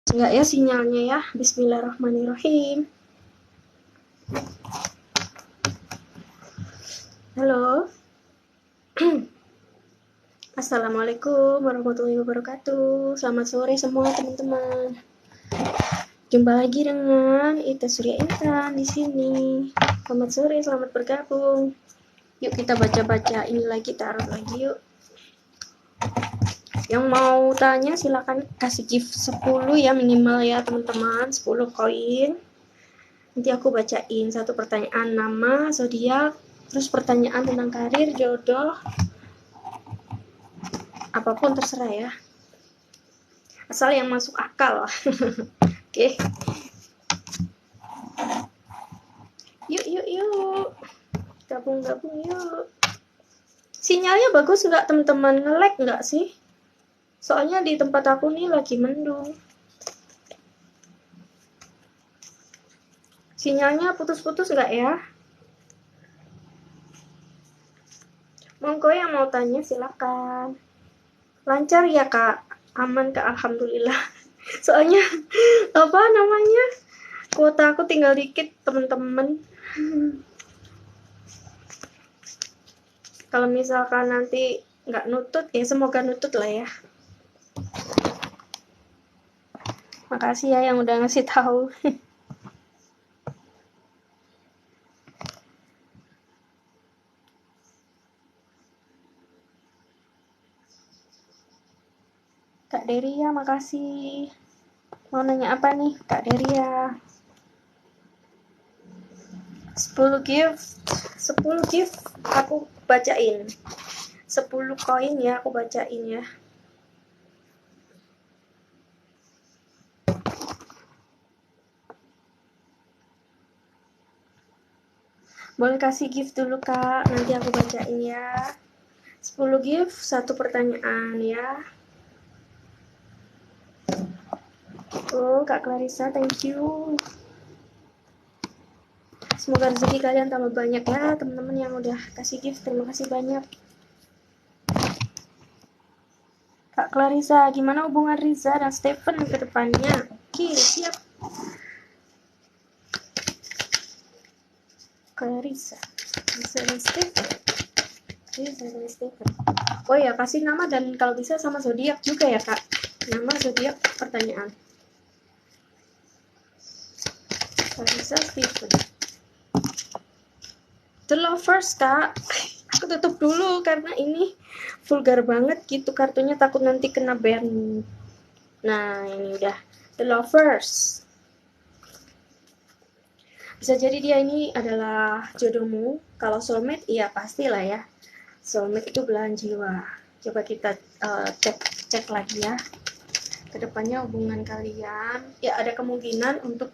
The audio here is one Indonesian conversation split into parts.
Enggak ya sinyalnya ya. Bismillahirrahmanirrahim. Halo. Assalamualaikum warahmatullahi wabarakatuh. Selamat sore semua teman-teman. Jumpa lagi dengan Ita Surya Intan di sini. Selamat sore, selamat bergabung. Yuk kita baca-baca ini lagi, taruh lagi yuk. Yang mau tanya silakan kasih gift 10 ya minimal ya teman-teman, 10 koin. Nanti aku bacain satu pertanyaan nama, zodiak, terus pertanyaan tentang karir, jodoh, apapun terserah ya. Asal yang masuk akal. Oke. Yuk. Gabung yuk. Sinyalnya bagus nggak teman-teman? Nge-lag nggak sih? Soalnya di tempat aku nih lagi mendung. Sinyalnya putus-putus nggak ya? Monggo yang mau tanya silakan. Lancar ya kak? Aman kak, alhamdulillah. Soalnya apa namanya? Kuota aku tinggal dikit teman-teman. Kalau misalkan nanti nggak nutut ya semoga nutut lah ya. Makasih ya yang udah ngasih tahu. Kak Deria, makasih. Mau nanya apa nih, Kak Deria? 10 gift aku bacain. 10 koin ya aku bacain ya. Boleh kasih gift dulu kak, nanti aku bacain ya. 10 gift, 1 pertanyaan ya. Oh, Kak Clarissa, thank you. Semoga rezeki kalian tambah banyak ya, teman-teman yang udah kasih gift, terima kasih banyak. Kak Clarissa, gimana hubungan Riza dan Stephen ke depannya? Oke, siap. Clarissa, Riza dan Stephen. Oh ya, kasih nama dan kalau bisa sama zodiak juga ya kak. Nama, zodiak, pertanyaan. Clarissa, Stephen. The Lovers kak. Aku tutup dulu karena ini vulgar banget gitu kartunya, takut nanti kena ban. Nah ini udah The Lovers. Bisa jadi dia ini adalah jodohmu. Kalau soulmate iya pastilah ya. Soulmate itu belahan jiwa. Coba kita cek lagi ya. Kedepannya hubungan kalian ya ada kemungkinan untuk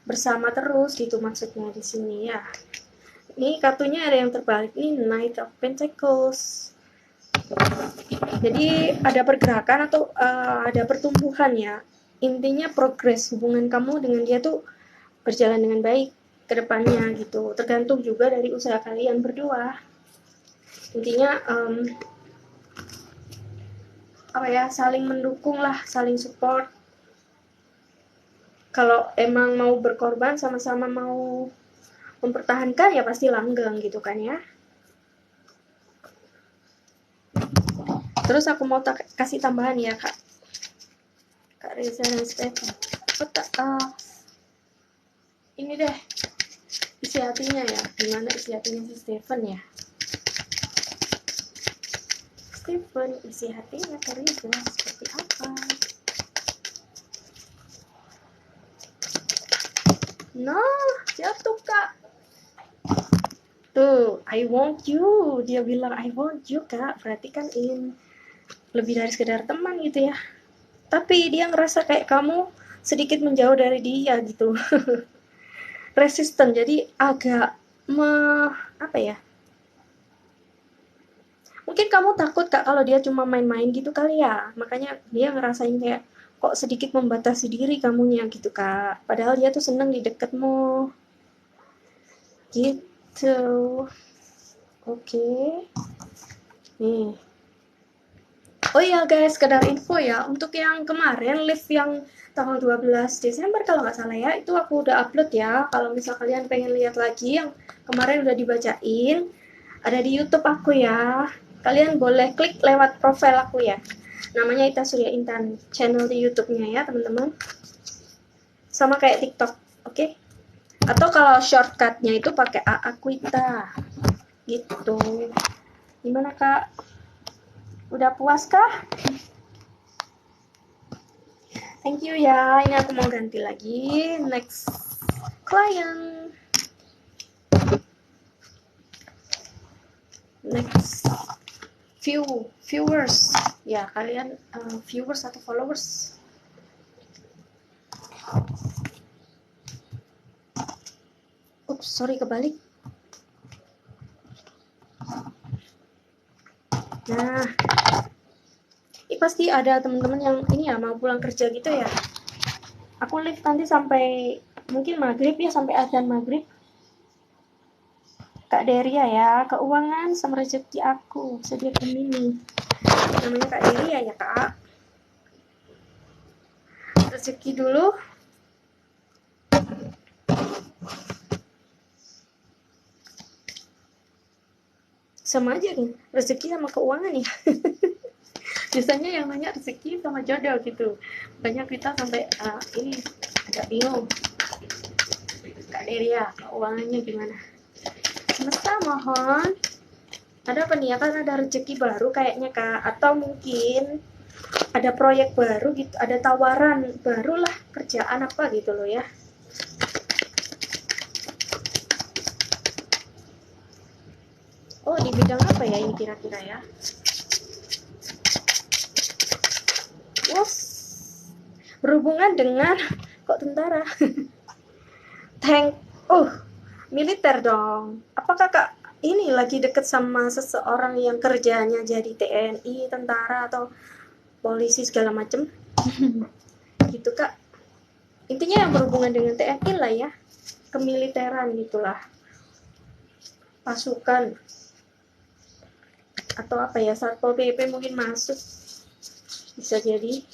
bersama terus gitu maksudnya di sini ya. Ini kartunya ada yang terbalik nih, Knight of Pentacles. Jadi ada pergerakan atau ada pertumbuhan ya. Intinya progres hubungan kamu dengan dia tuh berjalan dengan baik ke depannya gitu. Tergantung juga dari usaha kalian berdua. Intinya apa ya, saling mendukung lah, saling support. Kalau emang mau berkorban sama-sama mau mempertahankan ya pasti langgeng gitu kan ya. Terus aku mau kasih tambahan ya kak Reza dan Stephen. Ini deh isi hatinya ya, gimana isi hatinya si Stephen ya. Stephen isi hatinya ke Reza seperti apa? Nah jatuh kak. Tuh, I want you. Dia bilang I want you kak. Berarti kan ingin lebih dari sekedar teman gitu ya. Tapi dia ngerasa kayak kamu sedikit menjauh dari dia gitu. Resisten, jadi agak apa ya, mungkin kamu takut kak kalau dia cuma main-main gitu kali ya, makanya dia ngerasain kayak kok sedikit membatasi diri kamunya gitu kak, padahal dia tuh seneng di deketmu gitu. Oke. Nih, oh iya guys, sekedar info ya, untuk yang kemarin live yang tanggal 12 Desember kalau nggak salah ya. Itu aku udah upload ya. Kalau misal kalian pengen lihat lagi yang kemarin udah dibacain, ada di YouTube aku ya. Kalian boleh klik lewat profil aku ya. Namanya Ita Surya Intan, channel di YouTube-nya ya teman-teman. Sama kayak TikTok, oke? Atau kalau shortcutnya itu pakai Aquita, gitu. Gimana kak? Udah puas kah? Thank you ya. Ini aku mau ganti lagi. Next client. Next viewers. Ya kalian viewers atau followers. Ups, sorry kebalik. Nah, ini pasti ada teman-teman yang ini ya mau pulang kerja gitu ya. Aku live nanti sampai mungkin maghrib ya, sampai adzan maghrib. Kak Deria ya, keuangan sama rezeki aku sediakan ini. Namanya Kak Deria ya kak. Rezeki dulu. Sama aja kan, rezeki sama keuangan ya. Biasanya yang nanya rezeki sama jodoh gitu. Banyak kita sampai ini agak bingung. Kak Deria, keuangannya gimana? Semesta mohon. Ada apa nih ya, kan ada rezeki baru kayaknya kak, atau mungkin ada proyek baru gitu, ada tawaran baru lah, kerjaan apa gitu loh ya. Oh, di bidang apa ya ini kira-kira ya? Yes, berhubungan dengan kok tentara. Tank, militer dong. Apakah kak ini lagi deket sama seseorang yang kerjanya jadi TNI, tentara atau polisi segala macem? Gitu kak. Intinya yang berhubungan dengan TNI lah ya, kemiliteran gitulah, pasukan atau apa ya, Satpol PP mungkin masuk, bisa jadi.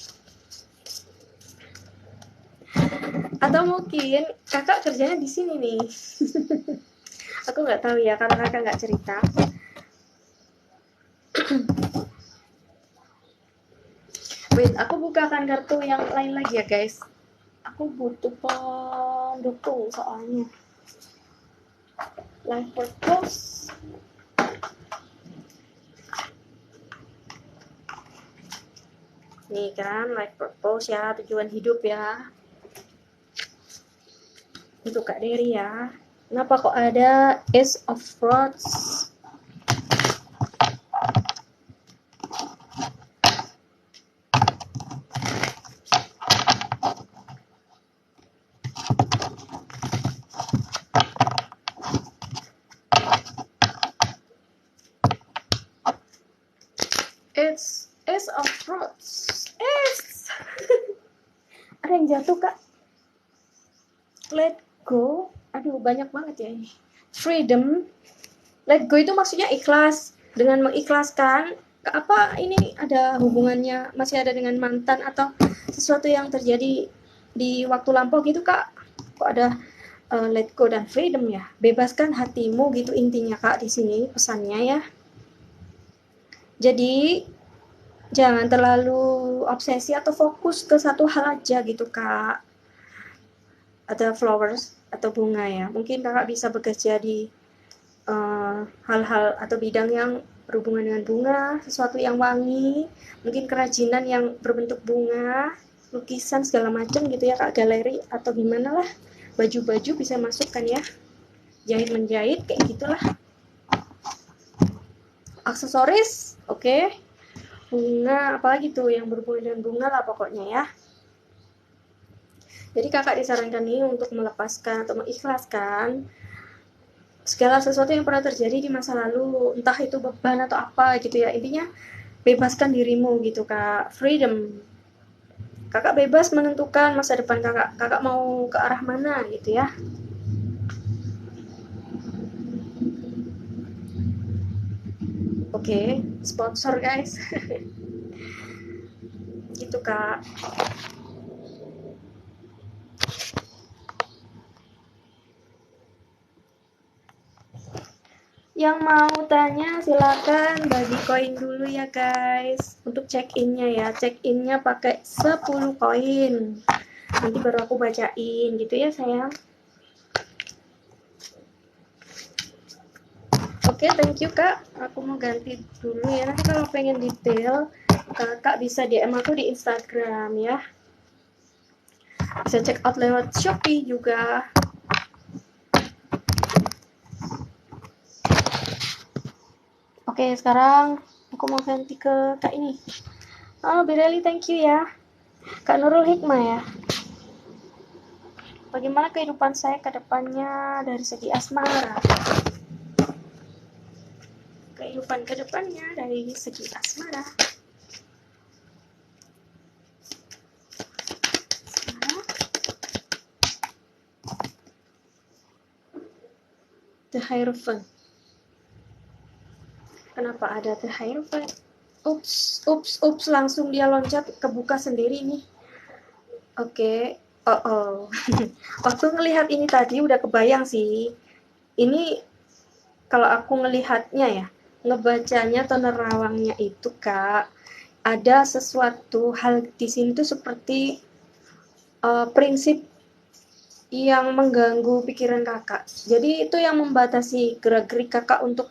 Atau mungkin kakak kerjanya di sini nih. Aku nggak tahu ya karena kakak nggak cerita. Wait, aku bukakan kartu yang lain lagi ya guys. Aku butuh pendukung soalnya. Life purpose. Nih kan, life purpose ya, tujuan hidup ya. Untuk Kak Dery ya. Kenapa kok ada Ace of Rods? It's Ace of Rods. Ace. Ada yang jatuh kak. Let go. Aduh, banyak banget ya ini. Freedom. Let go itu maksudnya ikhlas. Dengan mengikhlaskan, apa ini ada hubungannya, masih ada dengan mantan atau sesuatu yang terjadi di waktu lampau gitu kak? Kok ada let go dan freedom ya? Bebaskan hatimu gitu intinya kak di sini pesannya ya. Jadi jangan terlalu obsesi atau fokus ke satu hal aja gitu kak. Ada flowers atau bunga ya. Mungkin kakak bisa bekerja di hal-hal atau bidang yang berhubungan dengan bunga, sesuatu yang wangi, mungkin kerajinan yang berbentuk bunga, lukisan segala macam gitu ya kak, galeri atau gimana lah, baju-baju bisa masuk kan ya, jahit menjahit kayak gitulah, aksesoris, oke. Bunga apalagi tuh yang berhubungan dengan bunga lah pokoknya ya. Jadi kakak disarankan nih untuk melepaskan atau mengikhlaskan segala sesuatu yang pernah terjadi di masa lalu, entah itu beban atau apa gitu ya. Intinya bebaskan dirimu gitu kak, freedom. Kakak bebas menentukan masa depan kakak, kakak mau ke arah mana gitu ya. Oke, sponsor guys. Gitu kak. Yang mau tanya silakan bagi koin dulu ya guys. Untuk check-innya ya. Check-innya pakai 10 koin. Nanti baru aku bacain gitu ya sayang. Oke, thank you kak. Aku mau ganti dulu ya. Nanti kalau pengen detail, kakak bisa DM aku di Instagram ya. Bisa check out lewat Shopee juga. Oke, sekarang aku mau ganti ke kak ini. Oh, Bireli, thank you ya. Kak Nurul Hikmah ya. Bagaimana kehidupan saya ke depannya dari segi asmara? Kehidupan ke depannya dari segi asmara. The Hierophant. Kenapa ada The Hierophant? Ups, langsung dia loncat kebuka sendiri nih. Oke, waktu ngelihat ini tadi udah kebayang sih. Ini kalau aku ngelihatnya ya, ngebacanya atau nerawangnya itu kak, ada sesuatu hal di sini tuh seperti prinsip yang mengganggu pikiran kakak. Jadi itu yang membatasi gerak-gerik kakak untuk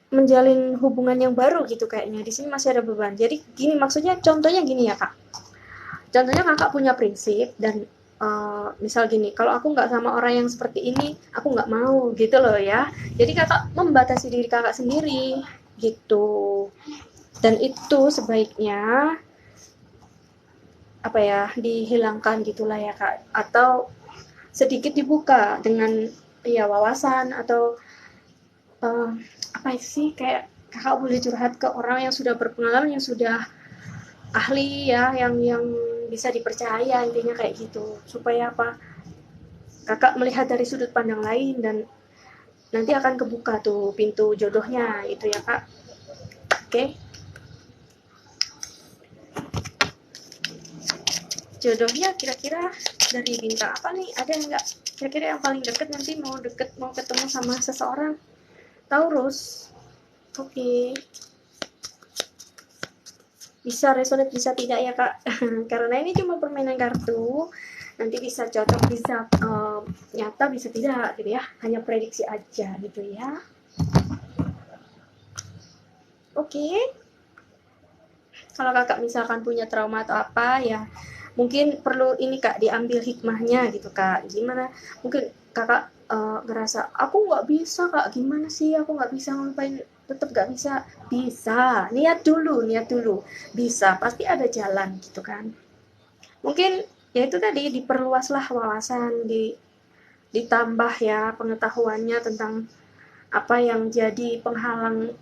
menjalin hubungan yang baru gitu kayaknya. Di sini masih ada beban. Jadi gini maksudnya, contohnya gini ya kak. Contohnya kakak punya prinsip dan misal gini, kalau aku nggak sama orang yang seperti ini, aku nggak mau gitu loh ya. Jadi kakak membatasi diri kakak sendiri gitu. Dan itu sebaiknya apa ya, dihilangkan gitulah ya kak, atau sedikit dibuka dengan ya wawasan atau apa sih, kayak kakak boleh curhat ke orang yang sudah berpengalaman, yang sudah ahli ya, yang bisa dipercaya, intinya kayak gitu, supaya apa, kakak melihat dari sudut pandang lain dan nanti akan kebuka tuh pintu jodohnya itu ya kak. Oke. Jodohnya kira-kira dari bintang apa nih, ada nggak kira-kira yang paling deket, nanti mau ketemu sama seseorang? Taurus. Oke. Bisa resonate bisa tidak ya kak. Karena ini cuma permainan kartu, nanti bisa cocok, bisa nyata, bisa tidak gitu ya, hanya prediksi aja gitu ya. Oke. Kalau kakak misalkan punya trauma atau apa ya, mungkin perlu ini kak, diambil hikmahnya gitu kak. Gimana mungkin kakak ngerasa aku nggak bisa kak, gimana sih aku nggak bisa ngapain, tetap nggak bisa. Bisa, niat dulu, bisa, pasti ada jalan gitu kan. Mungkin ya itu tadi, diperluaslah wawasan, ditambah ya pengetahuannya tentang apa yang jadi penghalang.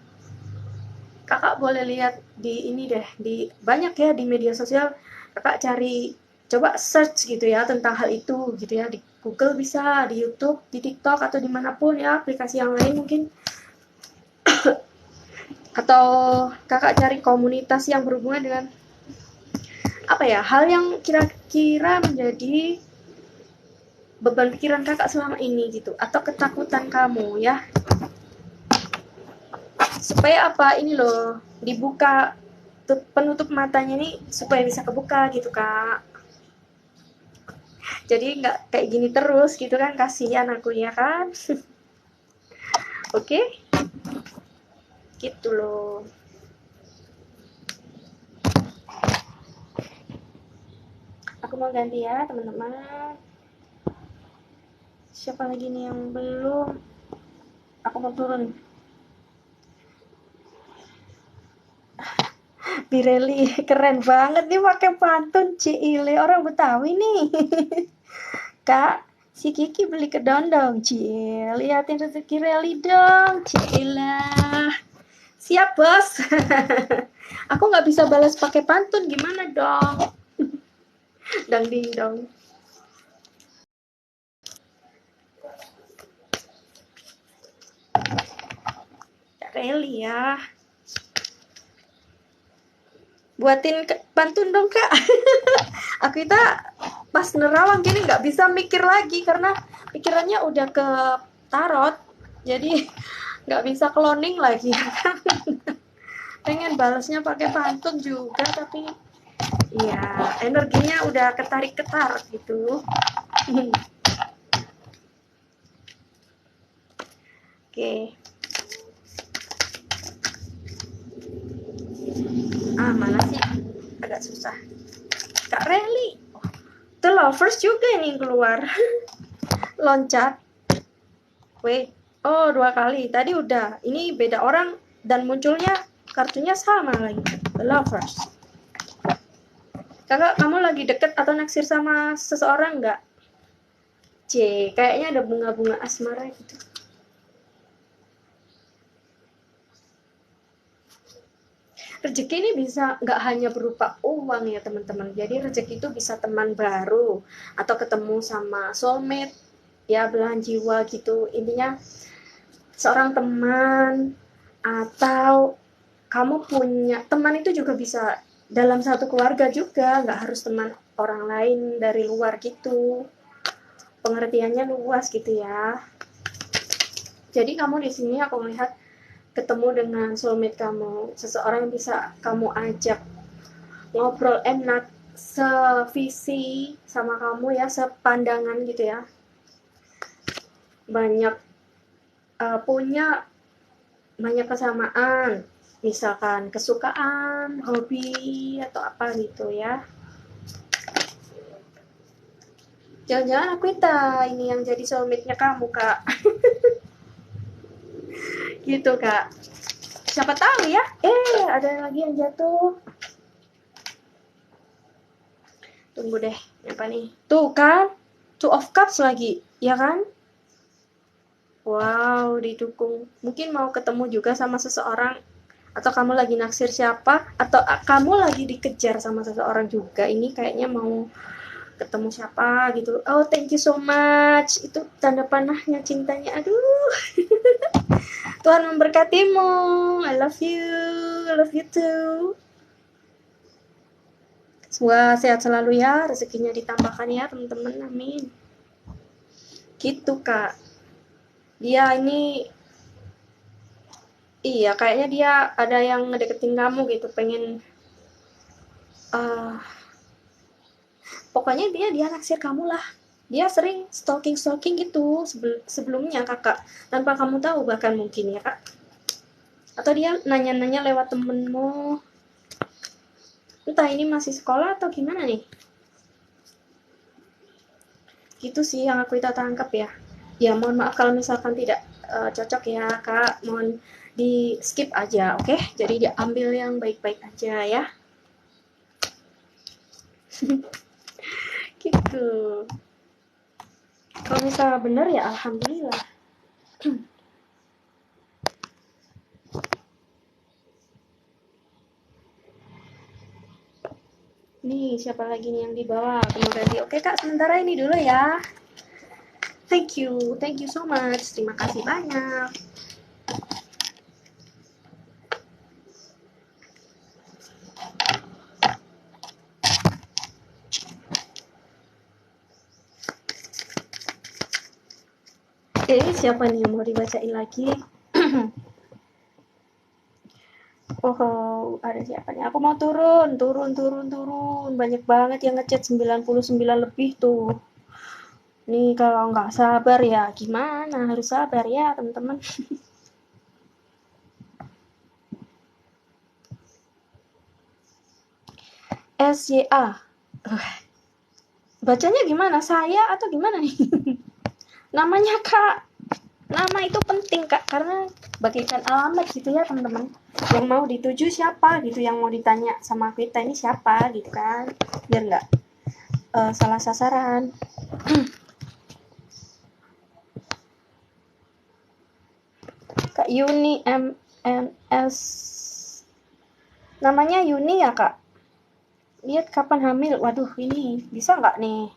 Kakak boleh lihat di ini deh, di banyak ya di media sosial, kakak cari, coba search gitu ya tentang hal itu gitu ya, di Google bisa, di YouTube, di TikTok, atau dimanapun ya, aplikasi yang lain mungkin. Atau kakak cari komunitas yang berhubungan dengan apa ya, hal yang kira-kira menjadi beban pikiran kakak selama ini gitu, atau ketakutan kamu ya, supaya apa, ini loh, dibuka penutup matanya nih supaya bisa kebuka gitu kak. Jadi nggak kayak gini terus gitu kan, kasihan aku ya kan. Oke, gitu loh. Aku mau ganti ya teman-teman. Siapa lagi nih yang belum? Aku mau turun. Bireli keren banget nih pakai pantun, Cile orang Betawi nih. Kak, si Kiki beli kedondong, Cie. Liatin rezeki Reli dong, Cilah. Siap bos. Aku nggak bisa balas pakai pantun, gimana dong? Dang ding dong. Kak Reli ya. Buatin pantun dong kak. Aku kita pas nerawang gini nggak bisa mikir lagi karena pikirannya udah ke tarot. Jadi nggak bisa cloning lagi ya kan. Pengen balasnya pakai pantun juga, tapi ya energinya udah ketarik-ketar gitu. Oke. Mana sih, agak susah. Kak Reli, The Lovers juga nih keluar. Loncat. Wait, oh 2 kali. Tadi udah. Ini beda orang dan munculnya kartunya sama lagi. The Lovers. Kakak, kamu lagi deket atau naksir sama seseorang nggak? C, kayaknya ada bunga-bunga asmara gitu. Rezeki ini bisa nggak hanya berupa uang ya teman-teman. Jadi rezeki itu bisa teman baru atau ketemu sama soulmate, ya belahan jiwa gitu. Intinya seorang teman, atau kamu punya teman itu juga bisa dalam satu keluarga juga, nggak harus teman orang lain dari luar gitu. Pengertiannya luas gitu ya. Jadi kamu di sini aku melihat ketemu dengan soulmate kamu, seseorang yang bisa kamu ajak ngobrol enak, sevisi sama kamu ya, sepandangan gitu ya. Banyak punya banyak kesamaan, misalkan kesukaan, hobi atau apa gitu ya. Jangan-jangan aku ini yang jadi soulmate-nya kamu, Kak. Gitu, Kak. Siapa tahu ya. Ada lagi yang jatuh. Tunggu deh, apa nih? Tuh kan, Two of Cups lagi, ya kan? Wow, didukung. Mungkin mau ketemu juga sama seseorang, atau kamu lagi naksir siapa, atau kamu lagi dikejar sama seseorang juga. Ini kayaknya mau ketemu siapa gitu. Oh, thank you so much. Itu tanda panahnya cintanya. Aduh. Tuhan memberkatimu. I love you. I love you too. Semoga sehat selalu ya, rezekinya ditambahkan ya teman-teman, amin. Gitu Kak. Dia ini, iya kayaknya dia ada yang ngedeketin kamu gitu, pengen pokoknya dia naksir kamu lah. Dia sering stalking gitu sebelumnya kakak, tanpa kamu tahu bahkan mungkin ya kak. Atau dia nanya-nanya lewat temenmu. Entah ini masih sekolah atau gimana nih. Gitu sih yang aku tangkap ya. Ya mohon maaf kalau misalkan tidak cocok ya kak, mohon di skip aja, oke? Jadi diambil yang baik-baik aja ya. Gitu. Kalau misalnya bener ya alhamdulillah. Nih siapa lagi nih yang dibawa kemudian oke kak, sementara ini dulu ya. Thank you so much, terima kasih banyak. Siapa nih yang mau dibacain lagi? Oh, ada siapa nih? Aku mau turun. Banyak banget yang ngechat 99 lebih tuh. Nih kalau nggak sabar ya gimana? Harus sabar ya teman-teman. SYA. Bacanya gimana? Saya atau gimana nih? Namanya Kak. Nama itu penting Kak, karena bagaikan alamat gitu ya teman-teman. Yang mau dituju siapa gitu, yang mau ditanya sama kita ini siapa gitu kan, biar nggak salah sasaran. Kak Yuni MNS, namanya Yuni ya Kak. Lihat kapan hamil. Waduh, ini bisa nggak nih?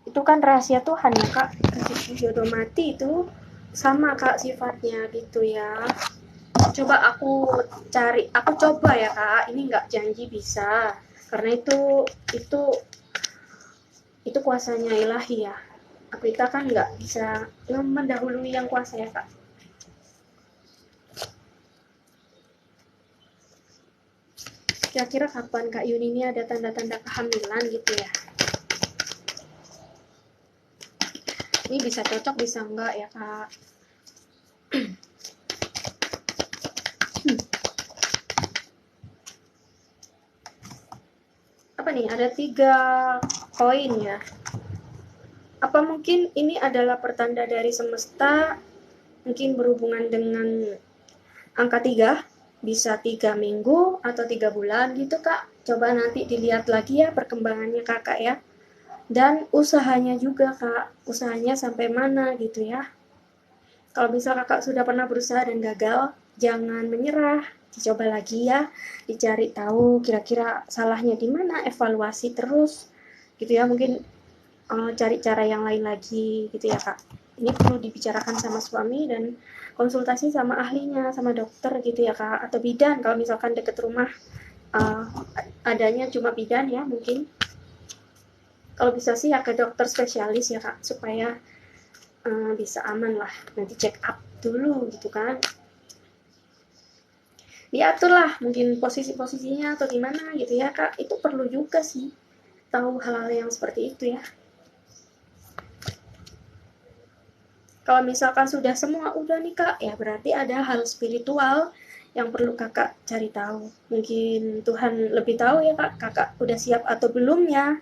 Itu kan rahasia Tuhan ya Kak. Rezeki jodoh mati itu sama Kak sifatnya gitu ya. Coba aku cari, aku coba ya Kak. Ini nggak janji bisa, karena itu kuasanya ilahi ya. Kita kan nggak bisa mendahului yang kuasa ya Kak. kira-kira kapan Kak Yuni ini ada tanda-tanda kehamilan gitu ya. Ini bisa cocok bisa enggak ya Kak. Apa nih, ada 3 koin ya. Apa mungkin ini adalah pertanda dari semesta, mungkin berhubungan dengan angka 3, bisa 3 minggu atau 3 bulan gitu Kak. Coba nanti dilihat lagi ya perkembangannya Kakak ya. Dan usahanya juga Kak, usahanya sampai mana gitu ya. Kalau misal Kakak sudah pernah berusaha dan gagal, jangan menyerah, dicoba lagi ya, dicari tahu kira-kira salahnya di mana, evaluasi terus gitu ya. Mungkin cari cara yang lain lagi gitu ya Kak. Ini perlu dibicarakan sama suami dan konsultasi sama ahlinya, sama dokter gitu ya Kak, atau bidan kalau misalkan deket rumah adanya cuma bidan ya mungkin. Kalau bisa sih ya ke dokter spesialis ya Kak, supaya bisa aman lah, nanti check up dulu gitu kan. Diatur lah mungkin posisi-posisinya atau gimana gitu ya Kak, itu perlu juga sih tahu hal-hal yang seperti itu ya. Kalau misalkan sudah semua udah nih Kak, ya berarti ada hal spiritual yang perlu Kakak cari tahu. Mungkin Tuhan lebih tahu ya Kak, Kakak udah siap atau belum ya.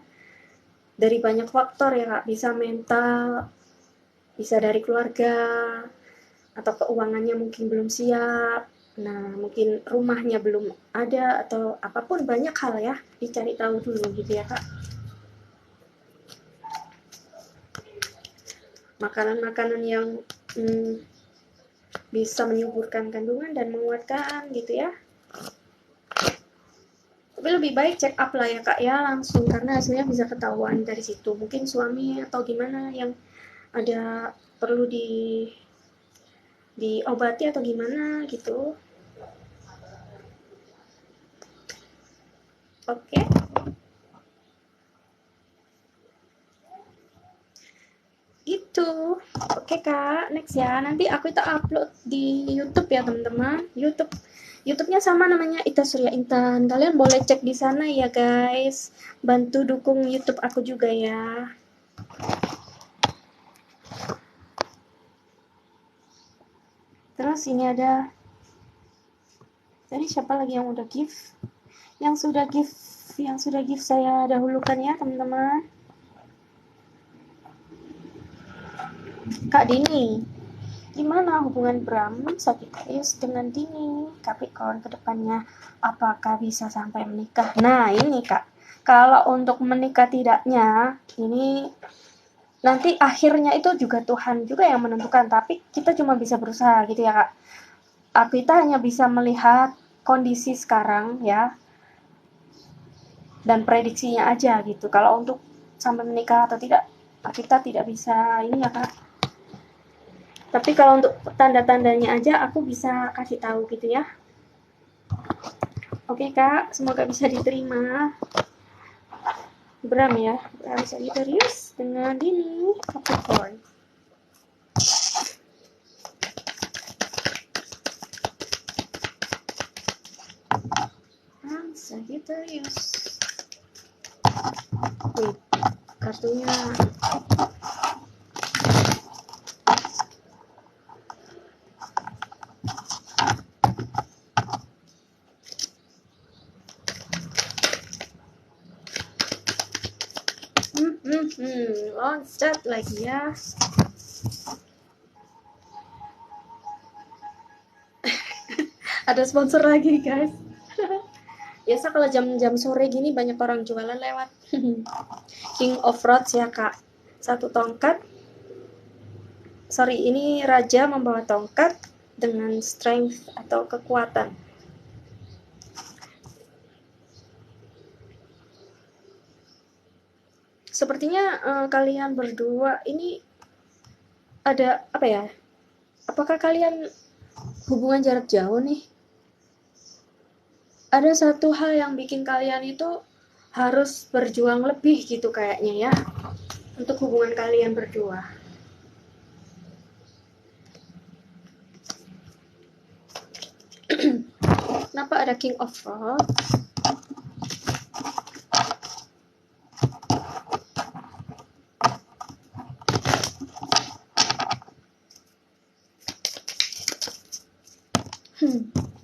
Dari banyak faktor ya Kak, bisa mental, bisa dari keluarga, atau keuangannya mungkin belum siap. Nah, mungkin rumahnya belum ada atau apapun, banyak hal ya, dicari tahu dulu gitu ya Kak. Makanan-makanan yang bisa menyuburkan kandungan dan menguatkan gitu ya. Tapi lebih baik check up lah ya Kak ya langsung, karena hasilnya bisa ketahuan dari situ. Mungkin suami atau gimana yang ada perlu diobati atau gimana gitu. Oke. Gitu. Oke Kak, next ya. Nanti aku itu upload di YouTube ya teman-teman. YouTube-nya sama namanya Ita Surya Intan. Kalian boleh cek di sana ya guys. Bantu dukung YouTube aku juga ya. Terus ini ada, jadi siapa lagi yang udah give? Yang sudah give saya dahulukan ya teman-teman. Kak Dini, gimana hubungan Bram Sagittarius dengan Dini Capricorn ke depannya? Apakah bisa sampai menikah? Nah ini Kak, kalau untuk menikah tidaknya, ini nanti akhirnya itu juga Tuhan juga yang menentukan, tapi kita cuma bisa berusaha gitu ya Kak. Kita hanya bisa melihat kondisi sekarang ya, dan prediksinya aja gitu. Kalau untuk sampai menikah atau tidak, kita tidak bisa ini ya Kak. Tapi kalau untuk tanda-tandanya aja aku bisa kasih tahu gitu ya. Oke Kak, semoga bisa diterima. Bram ya, Bram Sagittarius dengan Dini Capricorn. Bram Sagittarius. Wait, kartunya loncat lagi ya. Ada sponsor lagi guys. Biasa kalau jam-jam sore gini banyak orang jualan lewat. King of Rods ya Kak. 1 tongkat. Sorry, ini raja membawa tongkat dengan strength atau kekuatan. Sepertinya kalian berdua ini ada apa ya? Apakah kalian hubungan jarak jauh nih? Ada satu hal yang bikin kalian itu harus berjuang lebih gitu kayaknya ya, untuk hubungan kalian berdua. Kenapa ada King of Rods?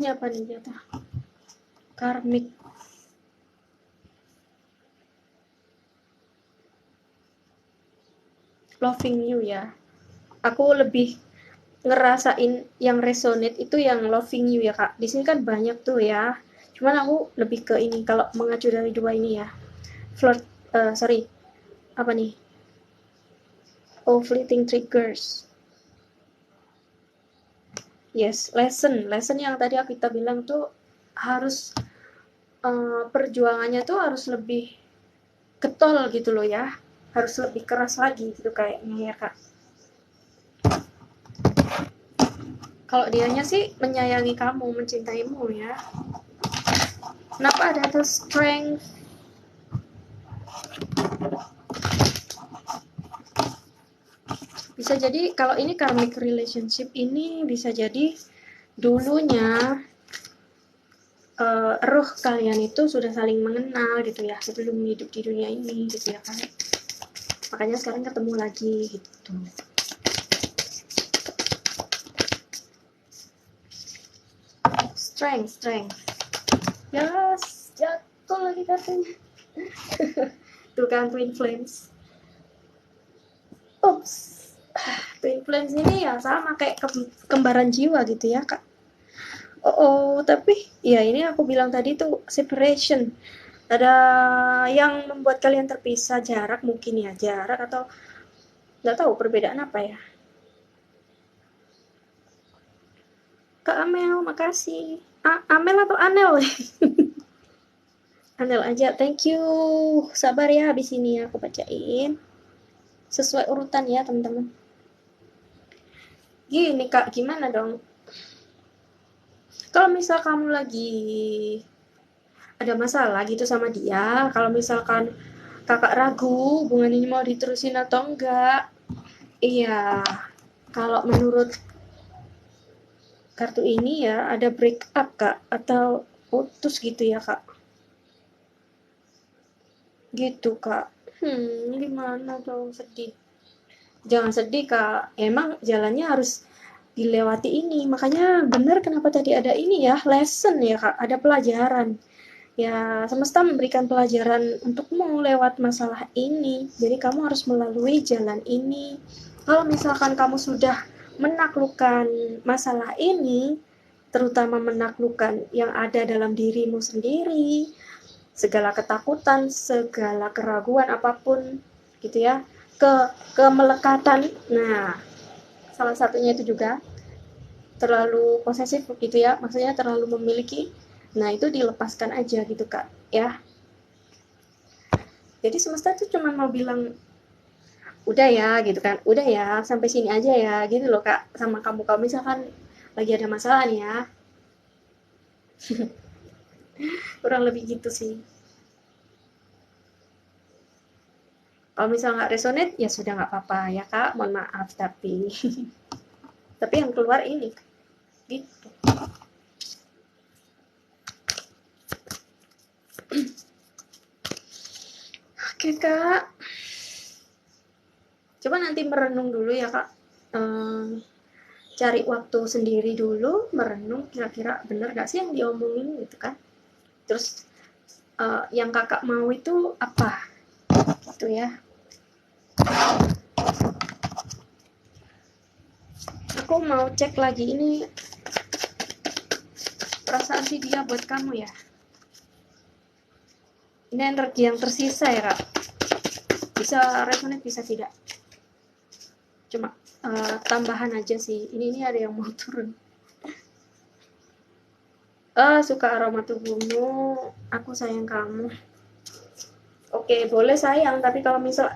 Ini apa nih jatuh? Karmic. Loving you ya. Aku lebih ngerasain yang resonate itu yang loving you ya kak. Di sini kan banyak tuh ya. Cuman aku lebih ke ini kalau mengacu dari dua ini ya. Flirt, sorry, apa nih? Oh, fleeting triggers. Yes, lesson yang tadi kita bilang tuh harus perjuangannya tuh harus lebih getol gitu loh ya, harus lebih keras lagi gitu kayaknya ya kak. Kalau dianya sih menyayangi kamu, mencintaimu ya. Kenapa ada tuh strength? Bisa jadi kalau ini karmic relationship ini bisa jadi dulunya roh kalian itu sudah saling mengenal gitu ya sebelum hidup di dunia ini gitu ya kan. Makanya sekarang ketemu lagi gitu. Strength. Yes, jatuh lagi kartunya. Tuh kan twin flames. Oops. Twin flames ini ya sama kayak kembaran jiwa gitu ya kak. Tapi ya ini aku bilang tadi tuh separation. Ada yang membuat kalian terpisah, jarak mungkin ya, jarak atau nggak tahu perbedaan apa ya. Kak Amel, makasih. Amel atau Anel? Anel aja, thank you. Sabar ya, habis ini aku bacain. Sesuai urutan ya, teman-teman. Gini kak, gimana dong? Kalau misal kamu lagi ada masalah gitu sama dia, kalau misalkan kakak ragu hubungan ini mau diterusin atau enggak, iya, kalau menurut kartu ini ya ada break up kak, atau putus gitu ya kak. Gitu kak. Gimana dong, sedih. Jangan sedih kak, emang jalannya harus dilewati ini. Makanya benar kenapa tadi ada ini ya, lesson ya kak, ada pelajaran. Ya, semesta memberikan pelajaran untukmu lewat masalah ini. Jadi kamu harus melalui jalan ini. Kalau misalkan kamu sudah menaklukkan masalah ini, terutama menaklukkan yang ada dalam dirimu sendiri, segala ketakutan, segala keraguan apapun gitu ya, kemelekatan. Nah, salah satunya itu juga terlalu posesif gitu ya, maksudnya terlalu memiliki. Nah, itu dilepaskan aja gitu kak ya. Jadi semesta tuh cuma mau bilang udah ya gitu kan, udah ya sampai sini aja ya gitu loh kak sama kamu. Kalau misalkan lagi ada masalah nih ya. Kurang lebih gitu sih. Kalau misal nggak resonate ya sudah nggak apa-apa ya kak, mohon maaf tapi tapi yang keluar ini gitu. Oke kak, coba nanti merenung dulu ya kak. Cari waktu sendiri dulu merenung, kira-kira bener gak sih yang diomongin gitu kan. Terus yang kakak mau itu apa gitu ya. Aku mau cek lagi ini perasaan si dia buat kamu ya. Ini energi yang tersisa ya kak, bisa resonate bisa tidak, cuma tambahan aja sih. Ini ada yang mau turun. Suka aroma tubuhmu, aku sayang kamu. Oke, boleh sayang, tapi kalau misal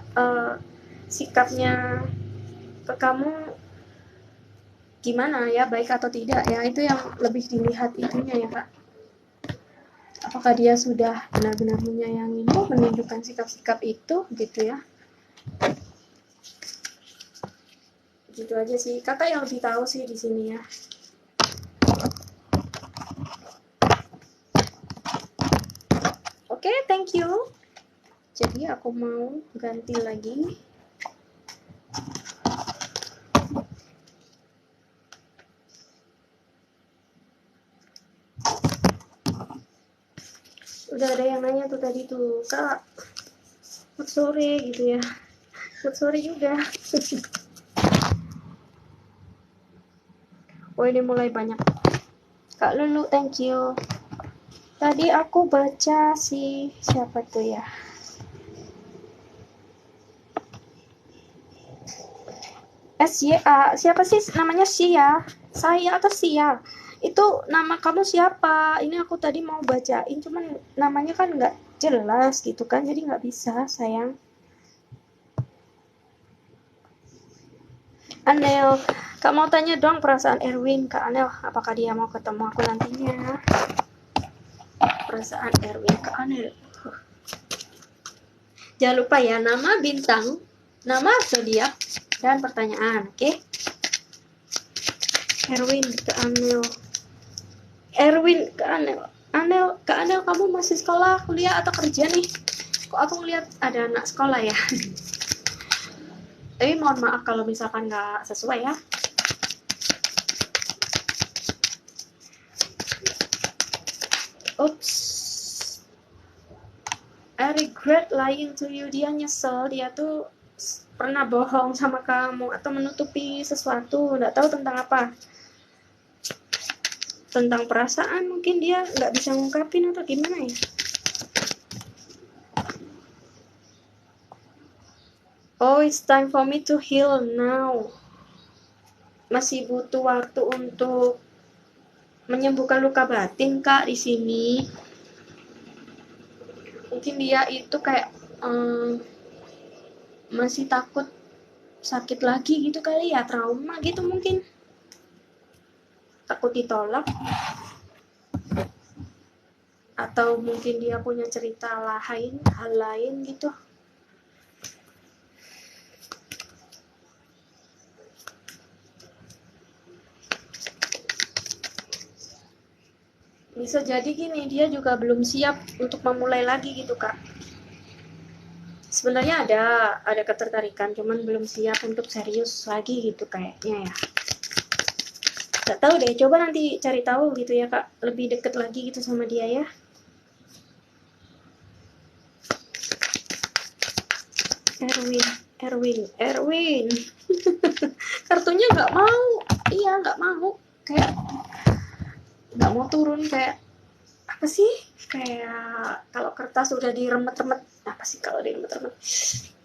sikapnya ke kamu gimana ya, baik atau tidak ya, itu yang lebih dilihat itunya ya kak. Apakah dia sudah benar-benar menyayangimu, menunjukkan sikap-sikap itu gitu ya. Gitu aja sih, kakak yang lebih tahu sih di sini ya. Oke, thank you. Jadi aku mau ganti lagi. Udah ada yang nanya tuh tadi tuh, Kak, selamat sore gitu ya. Selamat sore juga. Oh, ini mulai banyak. Kak Lulu, thank you. Tadi aku baca siapa tuh ya? SYA. Siapa sih namanya Sia? Saya atau Sia? Itu nama kamu siapa? Ini aku tadi mau bacain, cuman namanya kan nggak jelas gitu kan, jadi nggak bisa, sayang. Anel, Kak mau tanya dong perasaan Erwin, Kak Anel, apakah dia mau ketemu aku nantinya? Perasaan Erwin, Kak Anel. Jangan lupa ya, nama bintang, nama zodiak, dan pertanyaan, oke? Okay? Erwin, Kak Anel. Erwin, Kak Anel, kamu masih sekolah, kuliah, atau kerja nih? Kok aku ngeliat ada anak sekolah ya? Tapi mohon maaf kalau misalkan nggak sesuai ya. Oops. I regret lying to you. Dia nyesel, dia tuh pernah bohong sama kamu atau menutupi sesuatu, nggak tahu tentang apa. Tentang perasaan mungkin dia nggak bisa ngungkapin atau gimana ya. Oh, it's time for me to heal now. Masih butuh waktu untuk menyembuhkan luka batin, Kak, di sini. Mungkin dia itu kayak masih takut sakit lagi gitu kali ya, trauma gitu mungkin. Takut ditolak. Atau mungkin dia punya cerita lain, hal lain gitu. Bisa jadi gini, dia juga belum siap untuk memulai lagi gitu, Kak. Sebenarnya ada ketertarikan, cuman belum siap untuk serius lagi gitu kayaknya ya. Gak tahu deh, coba nanti cari tahu gitu ya, Kak. Lebih deket lagi gitu sama dia ya. Erwin. Kartunya nggak mau. Iya, nggak mau. Kayak nggak mau turun, kayak apa sih? Kayak kalau kertas udah diremet-remet. Apa sih kalau diremet-remet?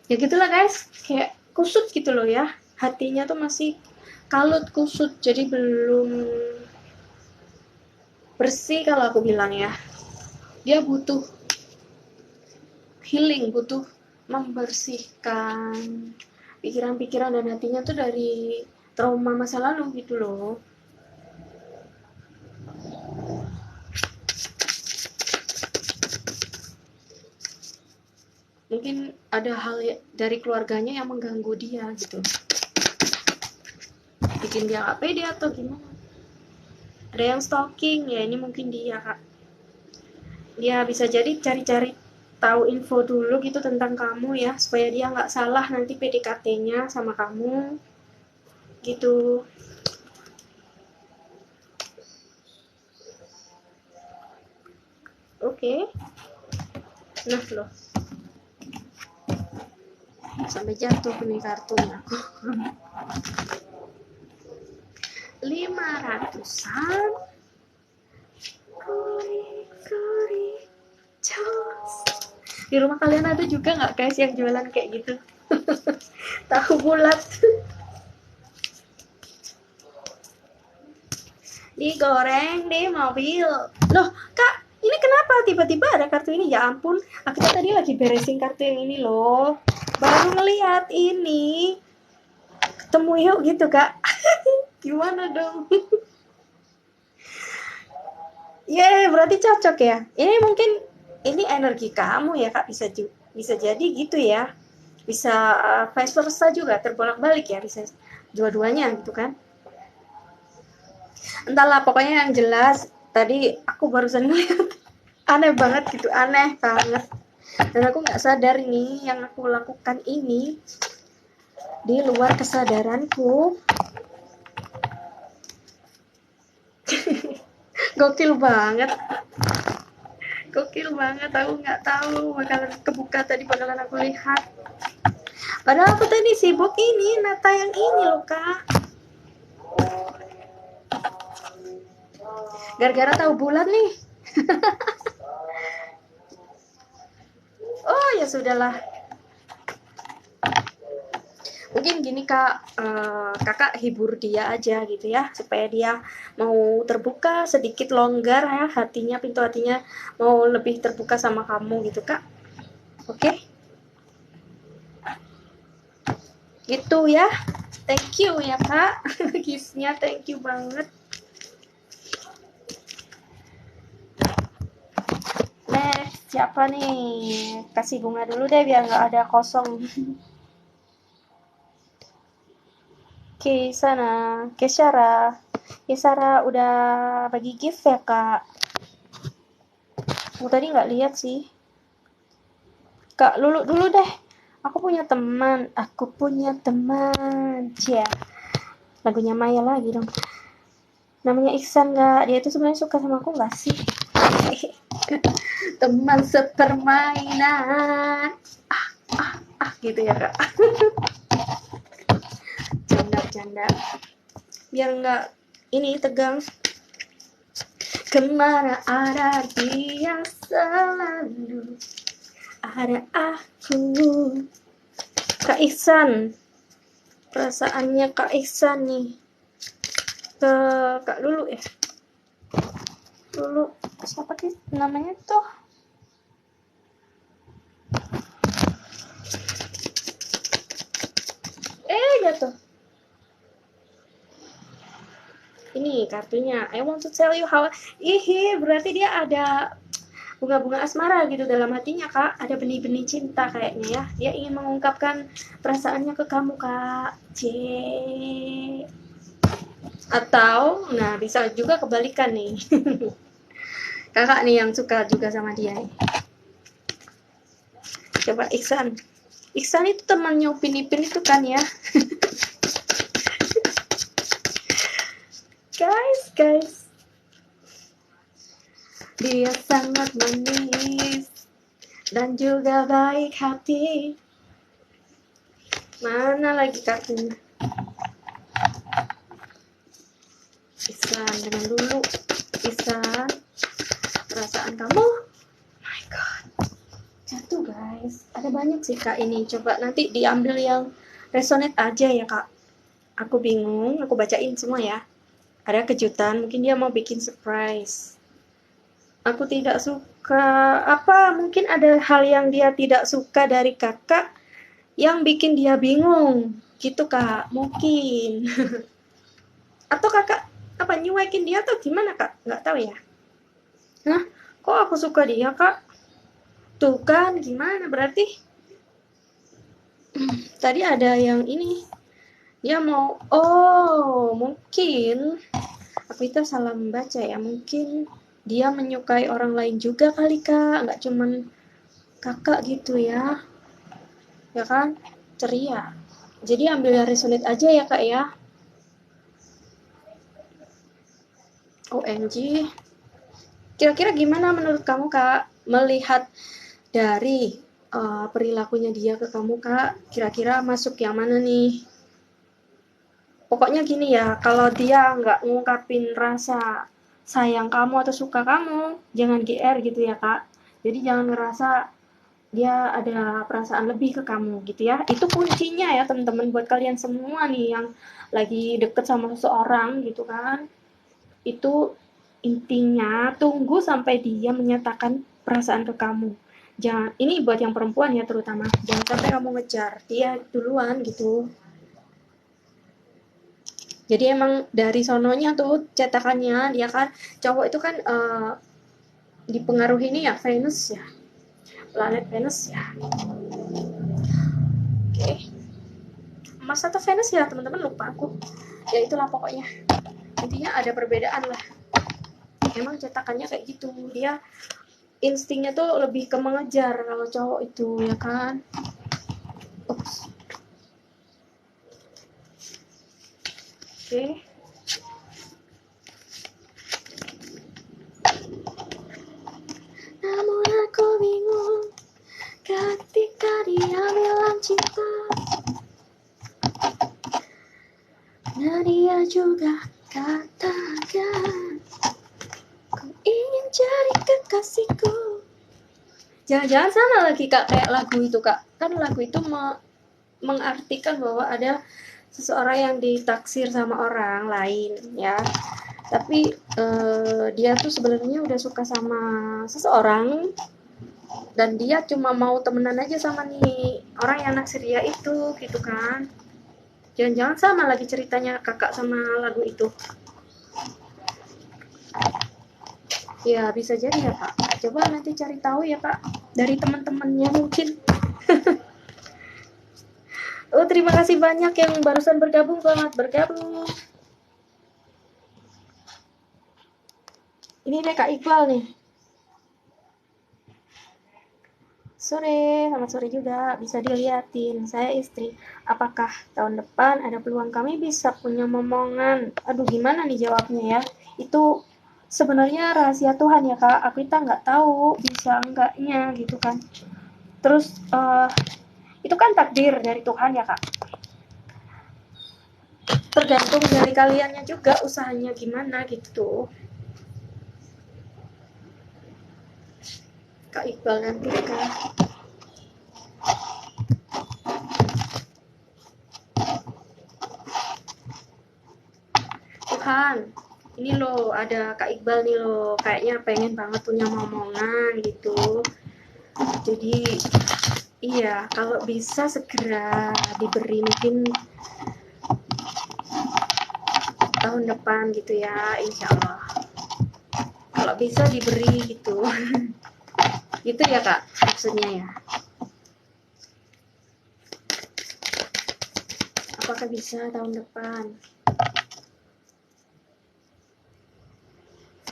Ya gitulah guys. Kayak kusut gitu loh ya. Hatinya tuh masih kalut, kusut. Jadi belum bersih kalau aku bilang ya. Dia butuh healing, butuh membersihkan pikiran-pikiran dan hatinya tuh dari trauma masa lalu gitu loh. Mungkin ada hal dari keluarganya yang mengganggu dia gitu, bikin dia gak pede atau gimana. Ada yang stalking ya, ini mungkin dia, Kak. Dia bisa jadi cari-cari tahu info dulu gitu tentang kamu ya, supaya dia nggak salah nanti PDKT-nya sama kamu gitu. Oke. Nah loh, sampai jatuh nih kartunya. 500-an. Kori jos. Di rumah kalian ada juga nggak guys yang jualan kayak gitu? Tahu bulat digoreng di mobil. Loh Kak, ini kenapa tiba-tiba ada kartu ini? Ya ampun, aku tadi lagi beresin kartu yang ini loh, baru ngeliat ini. Ketemu yuk gitu Kak. Gimana dong? Ya berarti cocok ya. Ini mungkin ini energi kamu ya Kak, bisa jadi gitu ya. Bisa vice versa juga, terbolak-balik ya, bisa dua-duanya gitu kan. Entahlah, pokoknya yang jelas tadi aku barusan ngeliat aneh banget gitu, aneh banget. Dan aku nggak sadar nih yang aku lakukan ini di luar kesadaranku. Gokil banget. Gokil banget, aku nggak tahu bakalan kebuka tadi, bakalan aku lihat. Padahal aku tadi sibuk ini, nata yang ini loh kak. Gara-gara tahu bulan nih. Oh ya sudahlah. Mungkin gini kak, kakak hibur dia aja gitu ya, supaya dia mau terbuka sedikit, longgar ya hatinya, pintu hatinya mau lebih terbuka sama kamu gitu kak. Oke? Gitu ya. Thank you ya kak. Gift-nya thank you banget. Next, siapa nih? Kasih bunga dulu deh biar nggak ada kosong. Oke, sana. Kesyara. Kesara udah bagi gift ya kak? Aku tadi nggak lihat sih. Kak Lulu dulu deh. Aku punya teman. Aku punya teman. Cia. Lagunya Maya lagi dong. Namanya Iksan nggak? Dia itu sebenarnya suka sama aku nggak sih? Teman sepermainan. Gitu ya kak. Canda. Biar nggak ini tegang. Kemana ada dia selalu ada aku. Kak Ihsan, perasaannya Kak Ihsan nih ke Kak Lulu ya. Lulu siapa sih namanya tuh? Jatuh. Ini kartunya. I want to tell you how. Berarti dia ada bunga-bunga asmara gitu dalam hatinya kak. Ada benih-benih cinta kayaknya ya. Dia ingin mengungkapkan perasaannya ke kamu kak. Atau nah bisa juga kebalikan nih. Kakak nih yang suka juga sama dia. Coba Iksan itu temannya Upin Ipin itu kan ya. guys dia sangat manis dan juga baik hati. Mana lagi kartunya? Iksan dengan dulu. Iksan, perasaan kamu. My God, jatuh guys. Ada banyak sih kak ini. Coba nanti diambil yang resonate aja ya kak. Aku bingung, aku bacain semua ya. Ada kejutan, mungkin dia mau bikin surprise. Aku tidak suka, mungkin ada hal yang dia tidak suka dari kakak yang bikin dia bingung gitu kak, mungkin. Atau kakak nyuekin dia atau gimana kak, nggak tahu ya. Nah, kok aku suka dia kak? Tuh kan, gimana berarti tadi ada yang ini, dia mau, mungkin aku itu salah membaca ya, mungkin dia menyukai orang lain juga kali kak, nggak cuman kakak gitu ya kan, ceria. Jadi ambil yang resonate aja ya kak ya. OMG, kira-kira gimana menurut kamu kak melihat dari perilakunya dia ke kamu kak, kira-kira masuk yang mana nih? Pokoknya gini ya, kalau dia nggak ngungkapin rasa sayang kamu atau suka kamu, jangan GR gitu ya kak. Jadi jangan ngerasa dia ada perasaan lebih ke kamu gitu ya. Itu kuncinya ya teman-teman buat kalian semua nih yang lagi deket sama seseorang gitu kan. Itu intinya tunggu sampai dia menyatakan perasaan ke kamu. Jangan, ini buat yang perempuan ya terutama, jangan sampai kamu ngejar dia duluan gitu. Jadi emang dari sononya tuh cetakannya dia kan, cowok itu kan dipengaruhi ini ya Venus ya, planet Venus ya. Oke, Mars atau Venus ya teman-teman, lupa aku. Ya itulah pokoknya. Intinya ada perbedaan lah. Emang cetakannya kayak gitu, dia instingnya tuh lebih ke mengejar kalau cowok itu ya kan. Oke. Namun dia juga katakan, ku ingin jadi kekasihku. Jangan-jangan sama lagi kak kayak lagu itu kak. Kan lagu itu mengartikan bahwa ada seseorang yang ditaksir sama orang lain ya. Tapi dia tuh sebenarnya udah suka sama seseorang dan dia cuma mau temenan aja sama nih orang yang naksir dia itu gitu kan. Jangan-jangan sama lagi ceritanya kakak sama lagu itu. Ya bisa jadi ya kak. Coba nanti cari tahu ya kak dari teman-temannya mungkin. Oh terima kasih banyak yang barusan bergabung, selamat bergabung. Ini deh Kak Iqbal nih. Sore, selamat sore juga. Bisa dilihatin, saya istri. Apakah tahun depan ada peluang kami bisa punya momongan? Aduh, gimana nih jawabnya ya? Itu sebenarnya rahasia Tuhan ya Kak. Aku kita nggak tahu bisa enggaknya gitu kan. Terus itu kan takdir dari Tuhan ya Kak. Tergantung dari kaliannya juga usahanya gimana gitu tuh. Kak Iqbal nanti Kak. Tuhan, ini loh ada Kak Iqbal nih loh, kayaknya pengen banget punya momongan gitu. Jadi iya, kalau bisa segera diberi mungkin tahun depan gitu ya, insya Allah. Kalau bisa diberi gitu. Gitu ya Kak, maksudnya ya. Apakah bisa tahun depan?